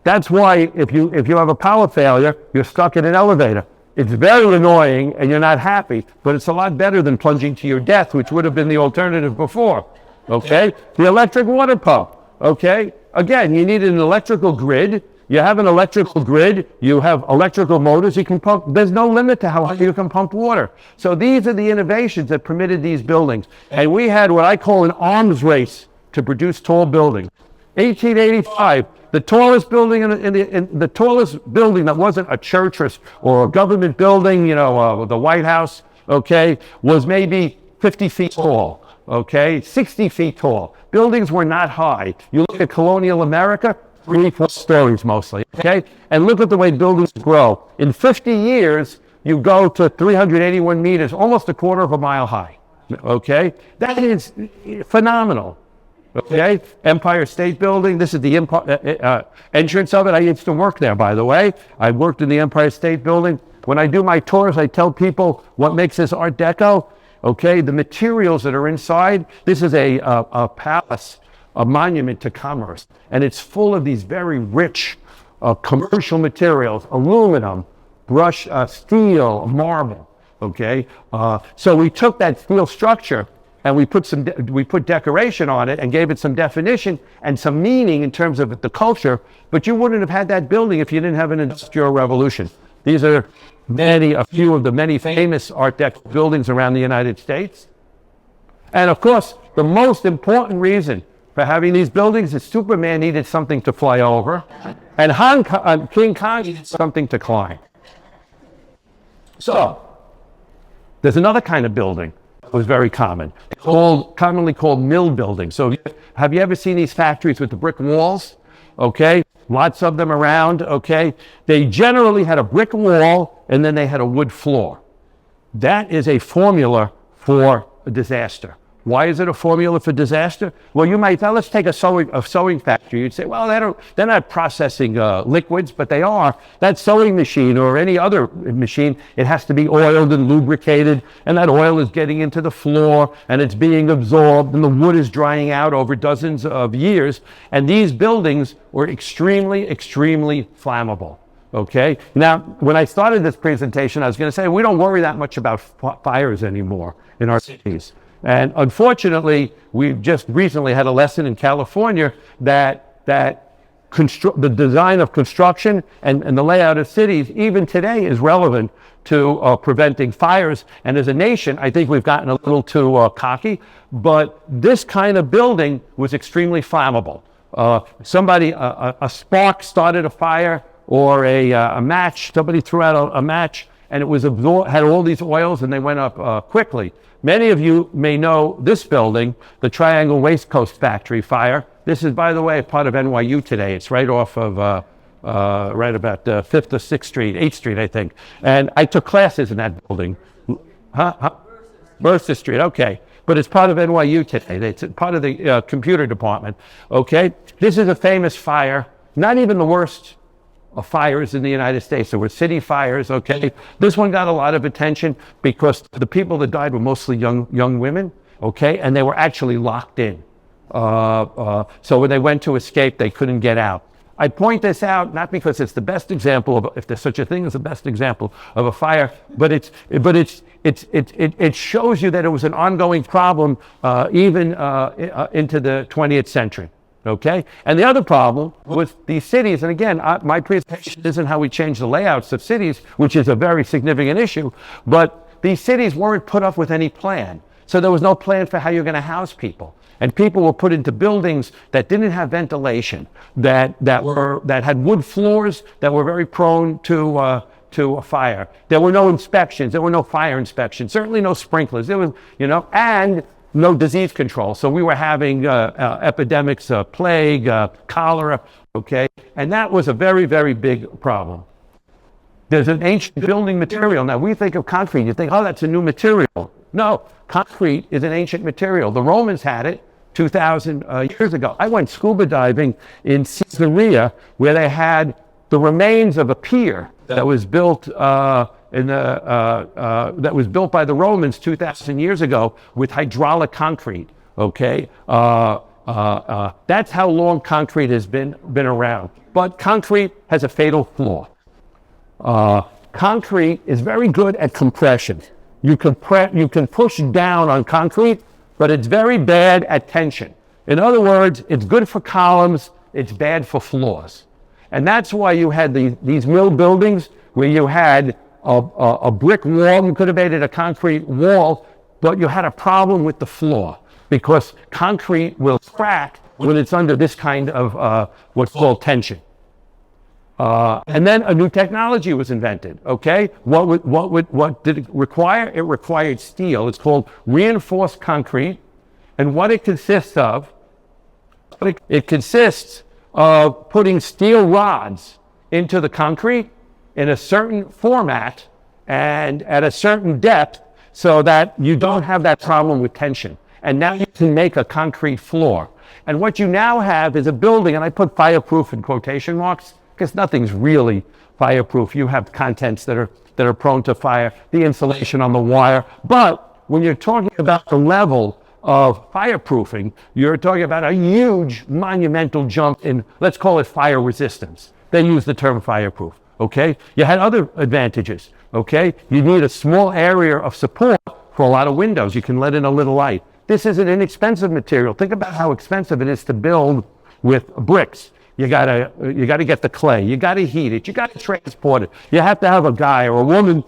That's why if you have a power failure, you're stuck in an elevator. It's very annoying and you're not happy, but it's a lot better than plunging to your death, which would have been the alternative before, okay? The electric water pump, okay? Again, you need an electrical grid. You have an electrical grid, you have electrical motors, you can pump, there's no limit to how high you can pump water. So these are the innovations that permitted these buildings. And we had what I call an arms race to produce tall buildings. 1885, the tallest building the tallest building that wasn't a church or a government building, you know, the White House, okay, was maybe 50 feet tall, okay, 60 feet tall. Buildings were not high. You look at colonial America, 3-4 stories mostly, okay? And look at the way buildings grow. In 50 years, you go to 381 meters, almost a quarter of a mile high, okay? That is phenomenal. Okay, Empire State Building. This is the entrance of it. I used to work there, by the way. I worked in the Empire State Building. When I do my tours, I tell people what makes this Art Deco. Okay, the materials that are inside. This is a palace, a monument to commerce, and it's full of these very rich commercial materials: aluminum, brush, steel, marble. Okay, so we took that steel structure and we put decoration on it and gave it some definition and some meaning in terms of the culture, but you wouldn't have had that building if you didn't have an industrial revolution. These are a few of the many famous Art Deco buildings around the United States. And of course, the most important reason for having these buildings is Superman needed something to fly over, and King Kong needed something to climb. So, there's another kind of building was very common, commonly called mill buildings. So have you ever seen these factories with the brick walls? Okay, lots of them around, okay? They generally had a brick wall and then they had a wood floor. That is a formula for a disaster. Why is it a formula for disaster? Well, you might, now let's take a sewing factory. You'd say, well, they're not processing liquids, but they are. That sewing machine or any other machine, it has to be oiled and lubricated, and that oil is getting into the floor, and it's being absorbed, and the wood is drying out over dozens of years. And these buildings were extremely, extremely flammable. Okay. Now, when I started this presentation, I was going to say we don't worry that much about fires anymore in our cities. And unfortunately, we've just recently had a lesson in California that the design of construction and the layout of cities, even today, is relevant to preventing fires. And as a nation, I think we've gotten a little too cocky. But this kind of building was extremely flammable. A spark started a fire, or a match, somebody threw out a match, and it was had all these oils, and they went up quickly. Many of you may know this building, the Triangle Waste Coast Factory fire. This is, by the way, part of NYU today. It's right off of, right about 5th or 6th Street, 8th Street, I think. And I took classes in that building. Mercer Street, okay. But it's part of NYU today. It's part of the computer department, okay? This is a famous fire, not even the worst of fires in the United States. There were city fires, okay? This one got a lot of attention because the people that died were mostly young women, okay? And they were actually locked in. So when they went to escape, they couldn't get out. I point this out not because it's the best example of, if there's such a thing as the best example of a fire, but it shows you that it was an ongoing problem even into the 20th century. Okay? And the other problem with these cities, and again, my presentation isn't how we change the layouts of cities, which is a very significant issue, but these cities weren't put up with any plan. So there was no plan for how you're going to house people. And people were put into buildings that didn't have ventilation, that had wood floors, that were very prone to a fire. There were no inspections. There were no fire inspections. Certainly no sprinklers. There was, and no disease control. So we were having epidemics, plague, cholera, okay? And that was a very, very big problem. There's an ancient building material. Now, we think of concrete. You think, oh, that's a new material. No, concrete is an ancient material. The Romans had it 2,000 years ago. I went scuba diving in Caesarea, where they had the remains of a pier that was built that was built by the Romans 2,000 years ago with hydraulic concrete. Okay, that's how long concrete has been around. But concrete has a fatal flaw. Concrete is very good at compression. You can push down on concrete, but it's very bad at tension. In other words, it's good for columns, it's bad for floors. And that's why you had these mill buildings where you had a brick wall. You could have made it a concrete wall, but you had a problem with the floor because concrete will crack when it's under this kind of what's called tension. And then a new technology was invented, okay? What did it require? It required steel. It's called reinforced concrete. And what it consists of, it consists of putting steel rods into the concrete in a certain format and at a certain depth so that you don't have that problem with tension. And now you can make a concrete floor. And what you now have is a building, and I put fireproof in quotation marks, because nothing's really fireproof. You have contents that are prone to fire, the insulation on the wire. But when you're talking about the level of fireproofing, you're talking about a huge monumental jump in, let's call it fire resistance. They use the term fireproof, okay? You had other advantages, okay? You need a small area of support for a lot of windows. You can let in a little light. This is an inexpensive material. Think about how expensive it is to build with bricks. You gotta get the clay. You gotta heat it. You gotta transport it. You have to have a guy or a woman,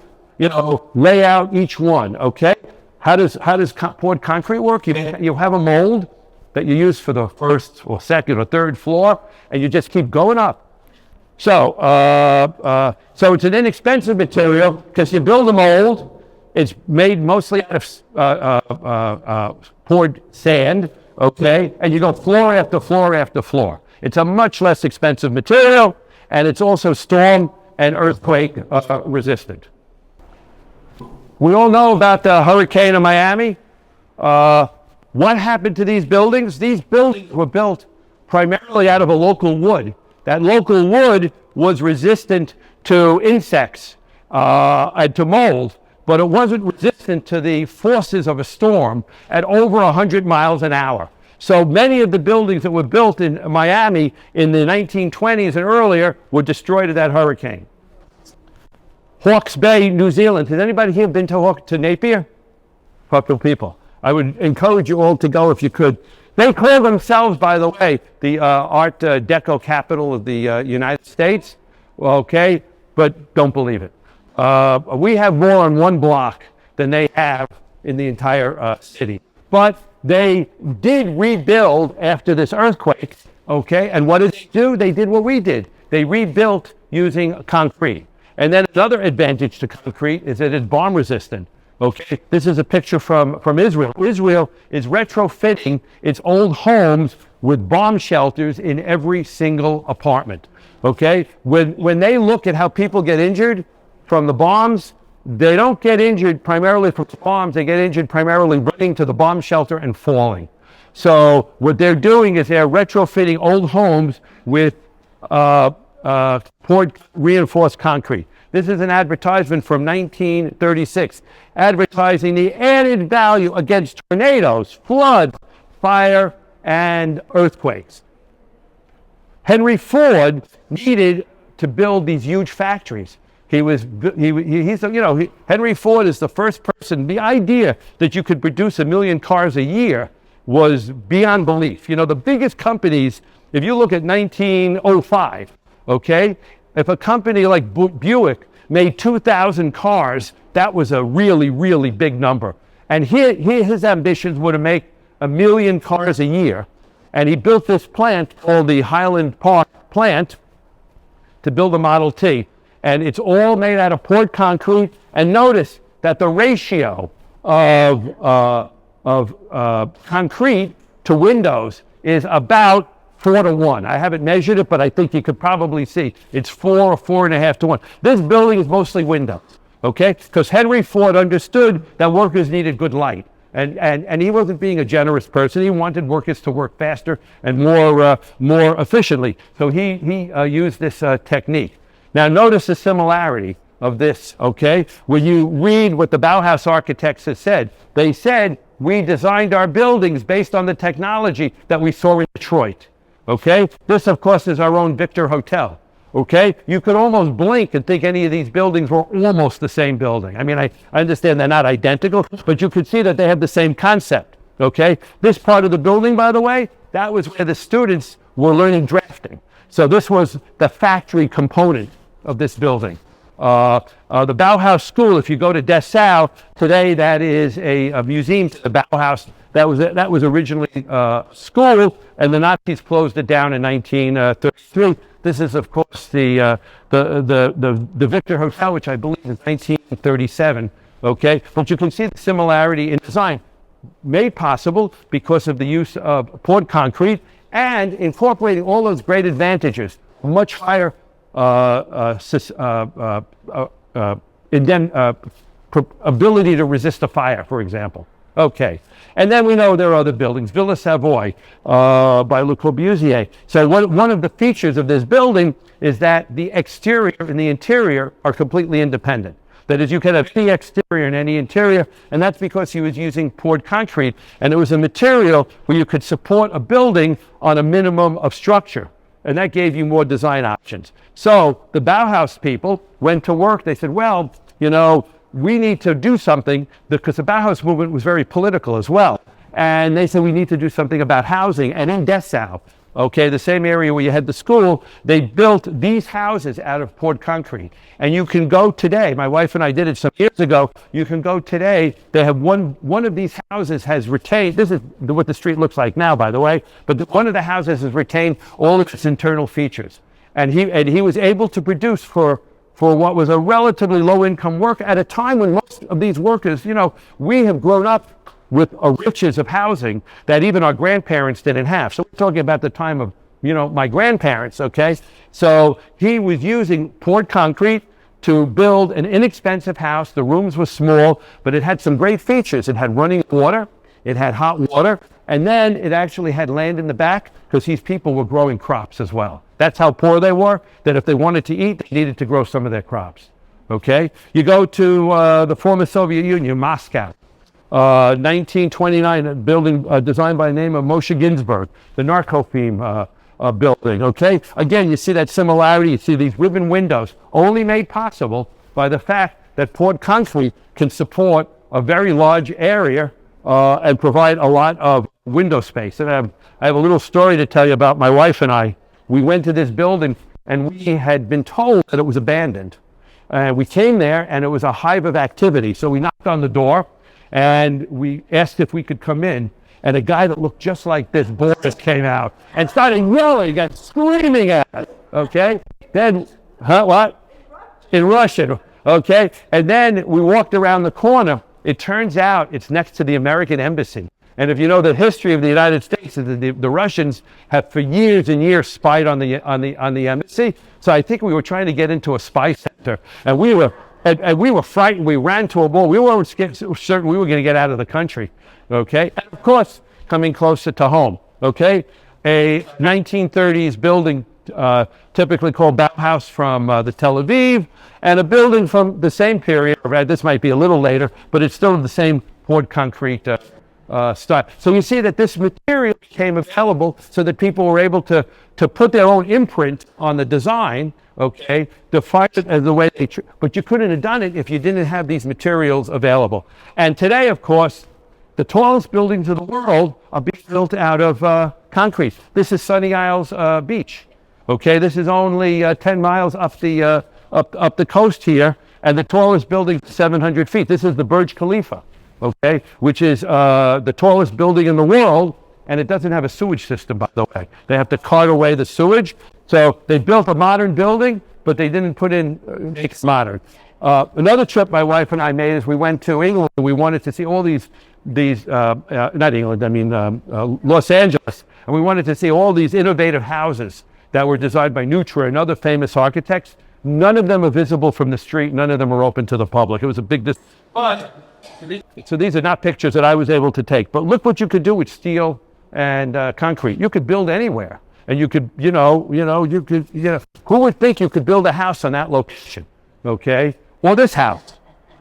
lay out each one. Okay? How does poured concrete work? You have a mold that you use for the first or second or third floor, and you just keep going up. So it's an inexpensive material because you build a mold. It's made mostly out of poured sand. Okay, and you go floor after floor after floor. It's a much less expensive material, and it's also storm and earthquake resistant. We all know about the hurricane in Miami. What happened to these buildings? These buildings were built primarily out of a local wood. That local wood was resistant to insects and to mold, but it wasn't resistant to the forces of a storm at over 100 miles an hour. So many of the buildings that were built in Miami in the 1920s and earlier were destroyed in that hurricane. Hawke's Bay, New Zealand. Has anybody here been to Napier? Couple people. I would encourage you all to go if you could. They call themselves, by the way, the Art Deco capital of the United States. Okay, but don't believe it. We have more on one block than they have in the entire city. But they did rebuild after this earthquake, okay? And what did they do? They did what we did. They rebuilt using concrete. And then another advantage to concrete is that it's bomb resistant. Okay, this is a picture from Israel. Israel is retrofitting its old homes with bomb shelters in every single apartment. Okay, when they look at how people get injured from the bombs, they don't get injured primarily from the bombs. They get injured primarily running to the bomb shelter and falling. So what they're doing is they're retrofitting old homes with poured reinforced concrete. This is an advertisement from 1936, advertising the added value against tornadoes, floods, fire, and earthquakes. Henry Ford needed to build these huge factories. Henry Ford is the first person. The idea that you could produce 1 million cars a year was beyond belief. You know, the biggest companies, if you look at 1905, okay, if a company like Buick made 2,000 cars, that was a really, really big number. And here his ambitions were to make 1 million cars a year. And he built this plant called the Highland Park plant to build the Model T. And it's all made out of poured concrete. And notice that the ratio of concrete to windows is about 4-to-1. I haven't measured it, but I think you could probably see it's 4 or 4.5 to 1. This building is mostly windows, okay? Because Henry Ford understood that workers needed good light. And he wasn't being a generous person. He wanted workers to work faster and more efficiently. So he used this technique. Now notice the similarity of this, okay? When you read what the Bauhaus architects have said, they said, we designed our buildings based on the technology that we saw in Detroit. Okay, this of course is our own Victor Hotel. Okay, you could almost blink and think any of these buildings were almost the same building. I mean, I understand they're not identical, but you could see that they have the same concept. Okay, this part of the building, by the way, that was where the students were learning drafting. So this was the factory component of this building. The Bauhaus School, if you go to Dessau, today that is a museum to the Bauhaus. That was originally school, and the Nazis closed it down in 1933. This is, of course, the Victor Hotel, which I believe is 1937. Okay, but you can see the similarity in design, made possible because of the use of poured concrete and incorporating all those great advantages, much higher ability to resist a fire, for example. Okay, and then we know there are other buildings. Villa Savoy by Le Corbusier. So one of the features of this building is that the exterior and the interior are completely independent. That is, you can have any exterior and any interior, and that's because he was using poured concrete, and it was a material where you could support a building on a minimum of structure, and that gave you more design options. So the Bauhaus people went to work. They said, well, you know, we need to do something, because the Bauhaus movement was very political as well. And they said, we need to do something about housing. And in Dessau, okay, the same area where you had the school, they built these houses out of poured concrete. And you can go today, my wife and I did it some years ago, you can go today, they have one of these houses has retained, this is what the street looks like now, by the way, but one of the houses has retained all of its internal features. And he was able to produce for what was a relatively low-income work at a time when most of these workers, you know, we have grown up with a riches of housing that even our grandparents didn't have. So we're talking about the time of, you know, my grandparents, okay? So he was using poured concrete to build an inexpensive house. The rooms were small, but it had some great features. It had running water, it had hot water, and then it actually had land in the back, because these people were growing crops as well. That's how poor they were, that if they wanted to eat, they needed to grow some of their crops, okay? You go to the former Soviet Union, Moscow. 1929, a building designed by the name of Moshe Ginsburg, the Narcofim building, okay? Again, you see that similarity. You see these ribbon windows, only made possible by the fact that poured concrete can support a very large area and provide a lot of window space. And I have a little story to tell you about my wife and I. We went to this building and we had been told that it was abandoned. And we came there and it was a hive of activity. So we knocked on the door and we asked if we could come in. And a guy that looked just like this, Boris, came out and started yelling and screaming at us, okay? Then, what? In Russian, okay? And then we walked around the corner. It turns out it's next to the American Embassy. And if you know the history of the United States, the Russians have for years and years spied on the embassy. So I think we were trying to get into a spy center, and we were frightened. We ran to a wall. We weren't certain we were going to get out of the country. Okay, and of course, coming closer to home. Okay, a 1930s building, typically called Bauhaus, from the Tel Aviv, and a building from the same period. This might be a little later, but it's still the same poured concrete style. So you see that this material became available so that people were able to put their own imprint on the design, okay, define it as the way they, but you couldn't have done it if you didn't have these materials available. And today, of course, the tallest buildings of the world are being built out of concrete. This is Sunny Isles Beach, okay? This is only 10 miles up the coast here, and the tallest building is 700 feet. This is the Burj Khalifa, okay, which is the tallest building in the world, and it doesn't have a sewage system, by the way. They have to cart away the sewage. So they built a modern building, but they didn't put in make it modern. Another trip my wife and I made is we went to England, and we wanted to see all these not England, I mean Los Angeles, and we wanted to see all these innovative houses that were designed by Neutra and other famous architects. None of them are visible from the street. None of them are open to the public. It was a big so these are not pictures that I was able to take. But look what you could do with steel and concrete. You could build anywhere. And you could, who would think you could build a house on that location, okay? Or this house,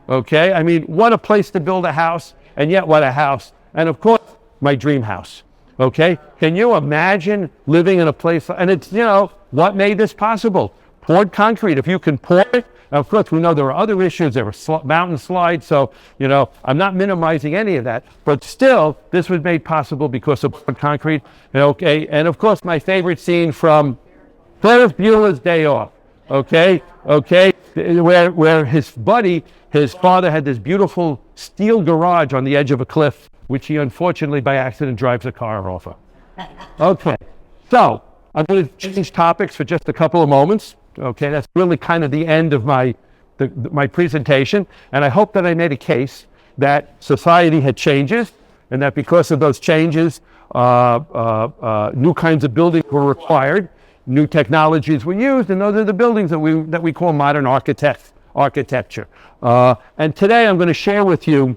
okay? I mean, what a place to build a house, and yet what a house. And of course, my dream house, okay? Can you imagine living in a place, and it's, what made this possible? Poured concrete. If you can pour it, now, of course, we know there are other issues. There were mountain slides, so, I'm not minimizing any of that. But still, this was made possible because of poured concrete, okay? And, of course, my favorite scene from Ferris Bueller's Day Off, okay? Where his father had this beautiful steel garage on the edge of a cliff, which he, unfortunately, by accident, drives a car off of. Okay, so I'm going to change topics for just a couple of moments. Okay, that's really kind of the end of my presentation, and I hope that I made a case that society had changes, and that because of those changes, new kinds of buildings were required, new technologies were used, and those are the buildings that we call modern architecture. And today I'm going to share with you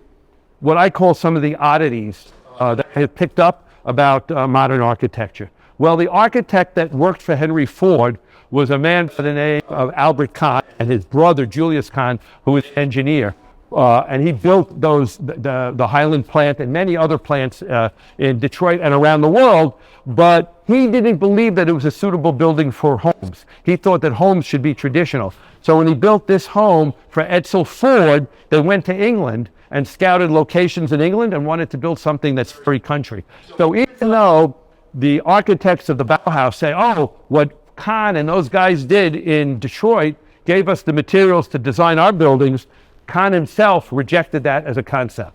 what I call some of the oddities that I have picked up about modern architecture. Well, the architect that worked for Henry Ford was a man by the name of Albert Kahn, and his brother Julius Kahn, who was an engineer. And he built the Highland plant and many other plants in Detroit and around the world, but he didn't believe that it was a suitable building for homes. He thought that homes should be traditional. So when he built this home for Edsel Ford, they went to England and scouted locations in England and wanted to build something that's very country. So even though the architects of the Bauhaus say, what Kahn and those guys did in Detroit gave us the materials to design our buildings, Kahn himself rejected that as a concept.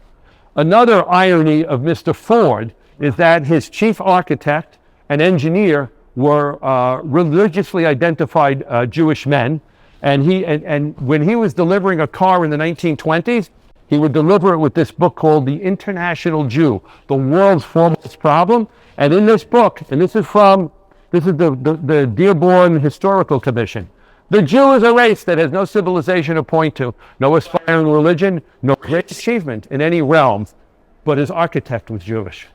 Another irony of Mr. Ford is that his chief architect and engineer were religiously identified Jewish men, and when he was delivering a car in the 1920s, he would deliver it with this book called The International Jew, the World's Foremost Problem. And in this book, and this is the Dearborn Historical Commission, the Jew is a race that has no civilization to point to, no aspiring religion, no great achievement in any realm, but his architect was Jewish.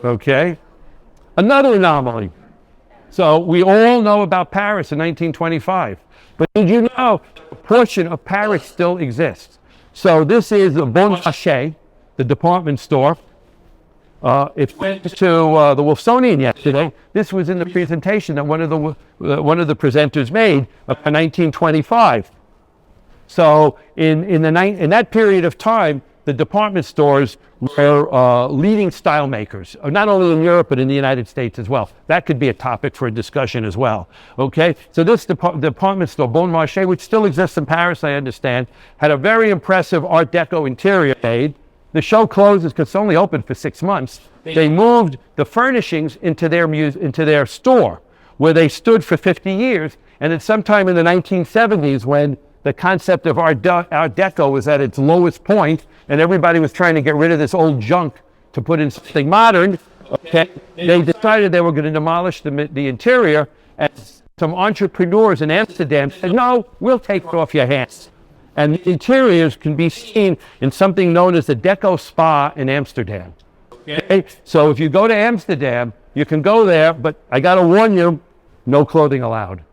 Okay? Another anomaly. So we all know about Paris in 1925, but did you know a portion of Paris still exists? So this is Bon Marché, the department store. If you went to the Wolfsonian yesterday, this was in the presentation that one of the presenters made in 1925. So in that period of time, the department stores were leading style makers, not only in Europe, but in the United States as well. That could be a topic for a discussion as well. Okay, so this department store, Bon Marché, which still exists in Paris, I understand, had a very impressive Art Deco interior made. The show closes because it's only open for 6 months. They moved the furnishings into their store, where they stood for 50 years. And then sometime in the 1970s, when the concept of Art Deco was at its lowest point, and everybody was trying to get rid of this old junk to put in something modern, okay, they decided they were going to demolish the interior, and some entrepreneurs in Amsterdam said, no, we'll take it off your hands. And the interiors can be seen in something known as the Deco Spa in Amsterdam. Okay? So if you go to Amsterdam, you can go there, but I got to warn you, no clothing allowed.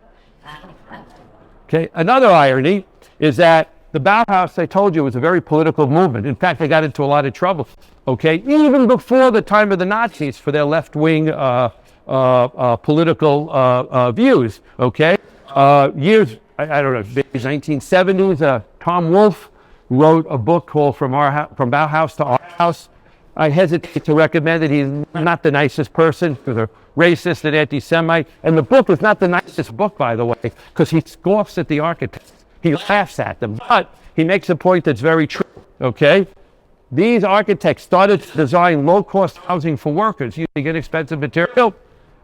Okay, another irony is that the Bauhaus, I told you, was a very political movement. In fact, they got into a lot of trouble, okay, even before the time of the Nazis for their left-wing political views, okay? Years, I don't know, the 1970s, Tom Wolfe wrote a book called From Bauhaus to Our House. I hesitate to recommend it. He's not the nicest person. He's a racist and anti-Semite. And the book is not the nicest book, by the way, because he scoffs at the architects. He laughs at them. But he makes a point that's very true, okay? These architects started to design low-cost housing for workers using inexpensive material.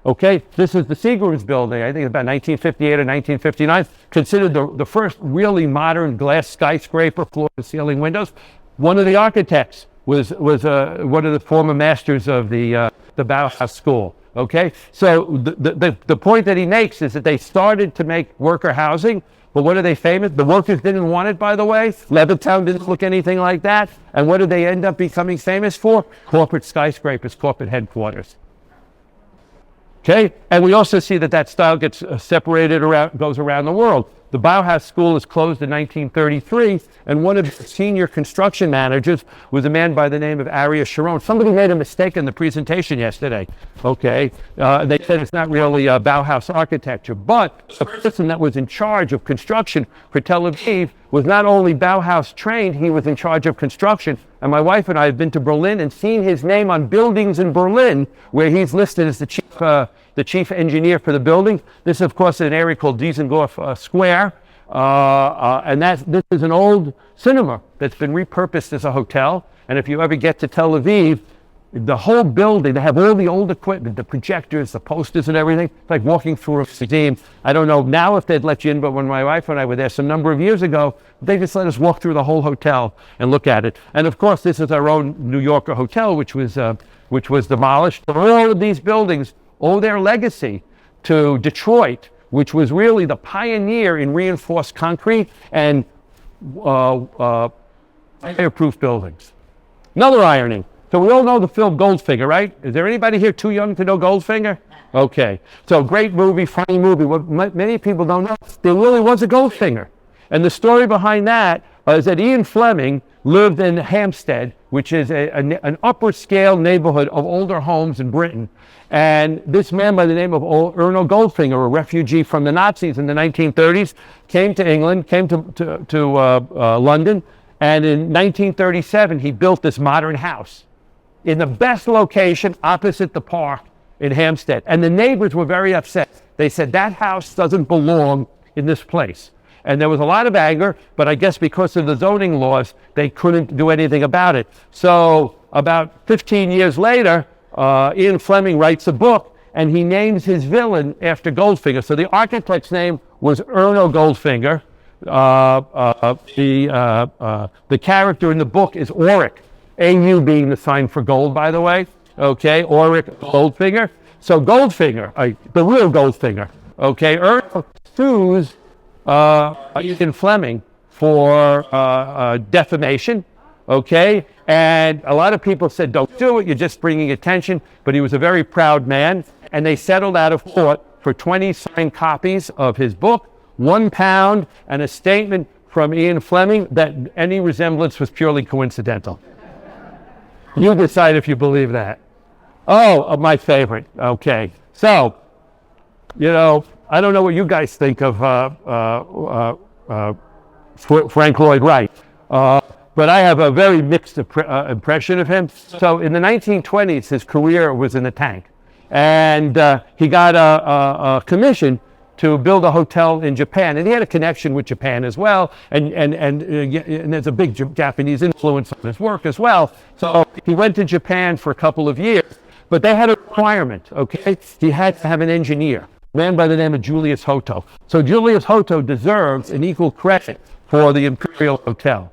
Okay, this is the Seagram's building, I think about 1958 or 1959, considered the first really modern glass skyscraper, floor-to-ceiling windows. One of the architects was one of the former masters of the Bauhaus school. Okay, so the point that he makes is that they started to make worker housing, but what are they famous? The workers didn't want it, by the way. Levittown didn't look anything like that. And what did they end up becoming famous for? Corporate skyscrapers, corporate headquarters. Okay, and we also see that style gets separated around, goes around the world. The Bauhaus School is closed in 1933, and one of the senior construction managers was a man by the name of Arias Sharon. Somebody made a mistake in the presentation yesterday, okay? They said it's not really Bauhaus architecture, but the person that was in charge of construction for Tel Aviv was not only Bauhaus trained, he was in charge of construction. And my wife and I have been to Berlin and seen his name on buildings in Berlin, where he's listed as the chief engineer for the building. This, of course, is an area called Dizengoff Square. And this is an old cinema that's been repurposed as a hotel. And if you ever get to Tel Aviv, the whole building, they have all the old equipment, the projectors, the posters and everything. It's like walking through a museum. I don't know now if they'd let you in, but when my wife and I were there some number of years ago, they just let us walk through the whole hotel and look at it. And of course, this is our own New Yorker hotel, which was demolished. All of these buildings owe their legacy to Detroit, which was really the pioneer in reinforced concrete and fireproof buildings. Another irony. So we all know the film Goldfinger, right? Is there anybody here too young to know Goldfinger? Okay. So great movie, funny movie. What many people don't know, there really was a Goldfinger. And the story behind that is that Ian Fleming lived in Hampstead, which is an upper scale neighborhood of older homes in Britain. And this man by the name of Erno Goldfinger, a refugee from the Nazis in the 1930s, came to England, came to London, and in 1937 he built this modern house in the best location opposite the park in Hampstead. And the neighbors were very upset. They said, that house doesn't belong in this place. And there was a lot of anger, but I guess because of the zoning laws, they couldn't do anything about it. So about 15 years later, Ian Fleming writes a book, and he names his villain after Goldfinger. So the architect's name was Erno Goldfinger. The character in the book is Auric. AU being the sign for gold, by the way. Okay, Auric Goldfinger. So Goldfinger, the real Goldfinger. Okay, Erno sues Ian Fleming for defamation. Okay, and a lot of people said, don't do it, you're just bringing attention. But he was a very proud man, and they settled out of court for 20 signed copies of his book, £1, and a statement from Ian Fleming that any resemblance was purely coincidental. You decide if you believe that. Oh, my favorite. Okay. So, I don't know what you guys think of Frank Lloyd Wright, but I have a very mixed impression of him. So in the 1920s, his career was in the tank, and he got a commission to build a hotel in Japan, and he had a connection with Japan as well, and there's a big Japanese influence on his work as well. So he went to Japan for a couple of years, but they had a requirement, okay? He had to have an engineer, a man by the name of Julius Hoto. So Julius Hoto deserves an equal credit for the Imperial Hotel.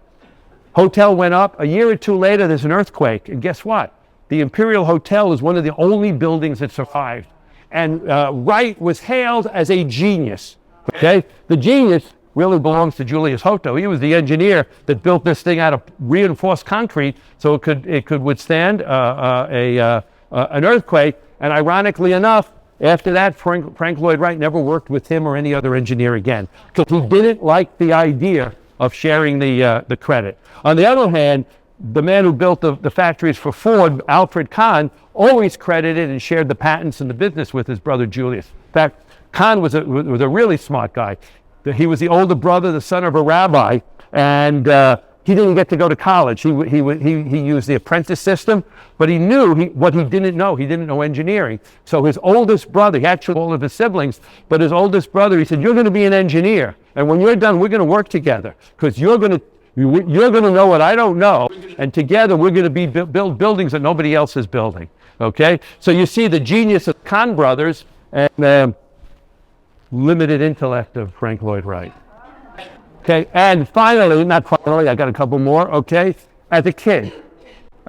Hotel went up. A year or two later, there's an earthquake, and guess what? The Imperial Hotel is one of the only buildings that survived. And Wright was hailed as a genius, okay? The genius really belongs to Julius Hoto. He was the engineer that built this thing out of reinforced concrete so it could withstand an earthquake. And ironically enough, after that, Frank Lloyd Wright never worked with him or any other engineer again because he didn't like the idea of sharing the credit. On the other hand, the man who built the factories for Ford, Alfred Kahn, always credited and shared the patents and the business with his brother Julius. In fact, Kahn was a really smart guy. He was the older brother, the son of a rabbi, and he didn't get to go to college. He used the apprentice system, but he knew what he didn't know. He didn't know engineering. So his oldest brother, he actually all of his siblings, but his oldest brother, he said, "You're going to be an engineer, and when you're done, we're going to work together because you're going to know what I don't know, and together we're going to build buildings that nobody else is building." Okay, so you see the genius of Kahn brothers and limited intellect of Frank Lloyd Wright. Okay, and finally, not finally, I got a couple more, okay? As a kid,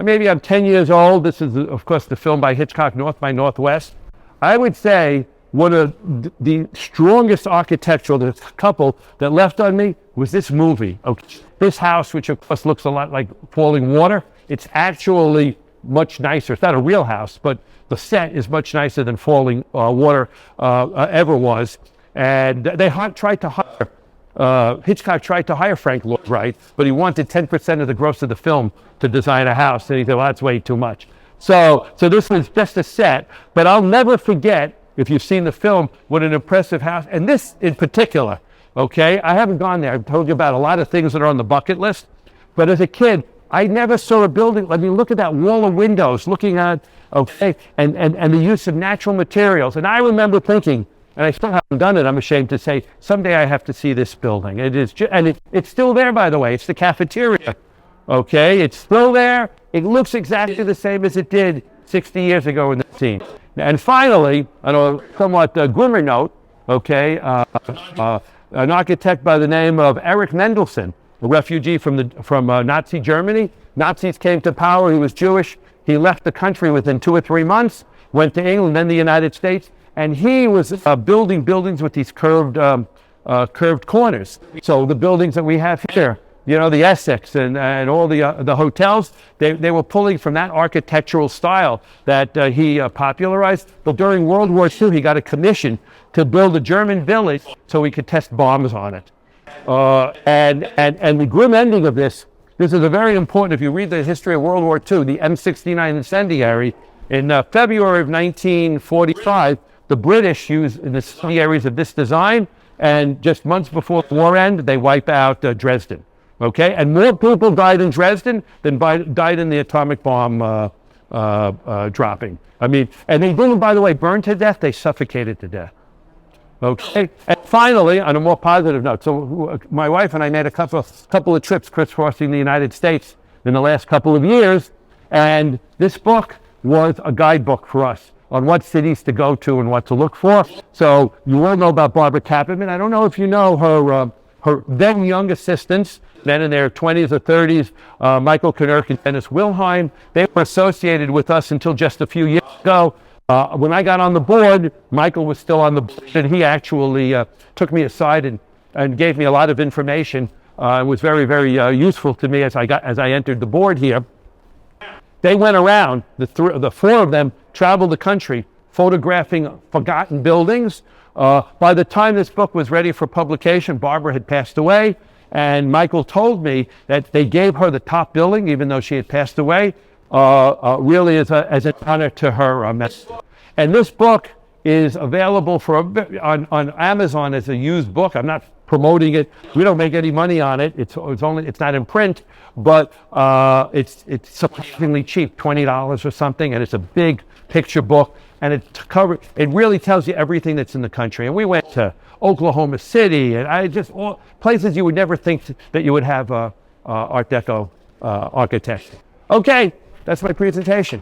maybe I'm 10 years old. This is, of course, the film by Hitchcock, North by Northwest. I would say one of the strongest architectural couple that left on me was this movie. Okay. This house, which of course looks a lot like Falling Water, it's actually much nicer. It's not a real house, but the set is much nicer than Falling Water ever was. And they tried to hire Hitchcock tried to hire Frank Lloyd Wright, but he wanted 10% of the gross of the film to design a house, and he said, "Well, that's way too much." So this was just a set, but I'll never forget, if you've seen the film, what an impressive house, and this in particular, okay? I haven't gone there. I've told you about a lot of things that are on the bucket list, but as a kid, I never saw a building. I mean, look at that wall of windows, looking at, okay, and the use of natural materials. And I remember thinking, and I still haven't done it, I'm ashamed to say, someday I have to see this building. It is, it's still there, by the way. It's the cafeteria, okay? It's still there. It looks exactly the same as it did 60 years ago in the scene. And finally, on a somewhat grimmer note, okay, an architect by the name of Erich Mendelsohn, a refugee from Nazi Germany. Nazis came to power. He was Jewish. He left the country within 2 or 3 months, went to England, then the United States, and he was building buildings with these curved corners. So the buildings that we have here, the Essex and all the hotels, they were pulling from that architectural style that he popularized. But during World War II, he got a commission to build a German village so he could test bombs on it. And the grim ending of this is a very important, if you read the history of World War II, the M69 incendiary, in February of 1945, the British used the incendiaries of this design, and just months before the war ended, they wipe out Dresden. Okay, and more people died in Dresden than died in the atomic bomb dropping. I mean, and they didn't, by the way, burn to death, they suffocated to death. Okay, and finally, on a more positive note, so my wife and I made a couple of trips crisscrossing the United States in the last couple of years, and this book was a guidebook for us on what cities to go to and what to look for. So you all know about Barbara Kapperman. I don't know if you know her then young assistants, then in their 20s or 30s, Michael Knerk and Dennis Wilhelm. They were associated with us until just a few years ago. When I got on the board, Michael was still on the board, and he actually took me aside and gave me a lot of information. It was very, very useful to me as I entered the board here. They went around, the four of them traveled the country photographing forgotten buildings. By the time this book was ready for publication, Barbara had passed away, and Michael told me that they gave her the top billing, even though she had passed away. really as an honor to her message. And this book is available on Amazon as a used book. I'm not promoting it. We don't make any money on it. It's not in print, but it's surprisingly cheap, $20 or something, and it's a big picture book, and it really tells you everything that's in the country. And we went to Oklahoma City, and all places you would never think that you would have Art Deco architecture. Okay, that's my presentation.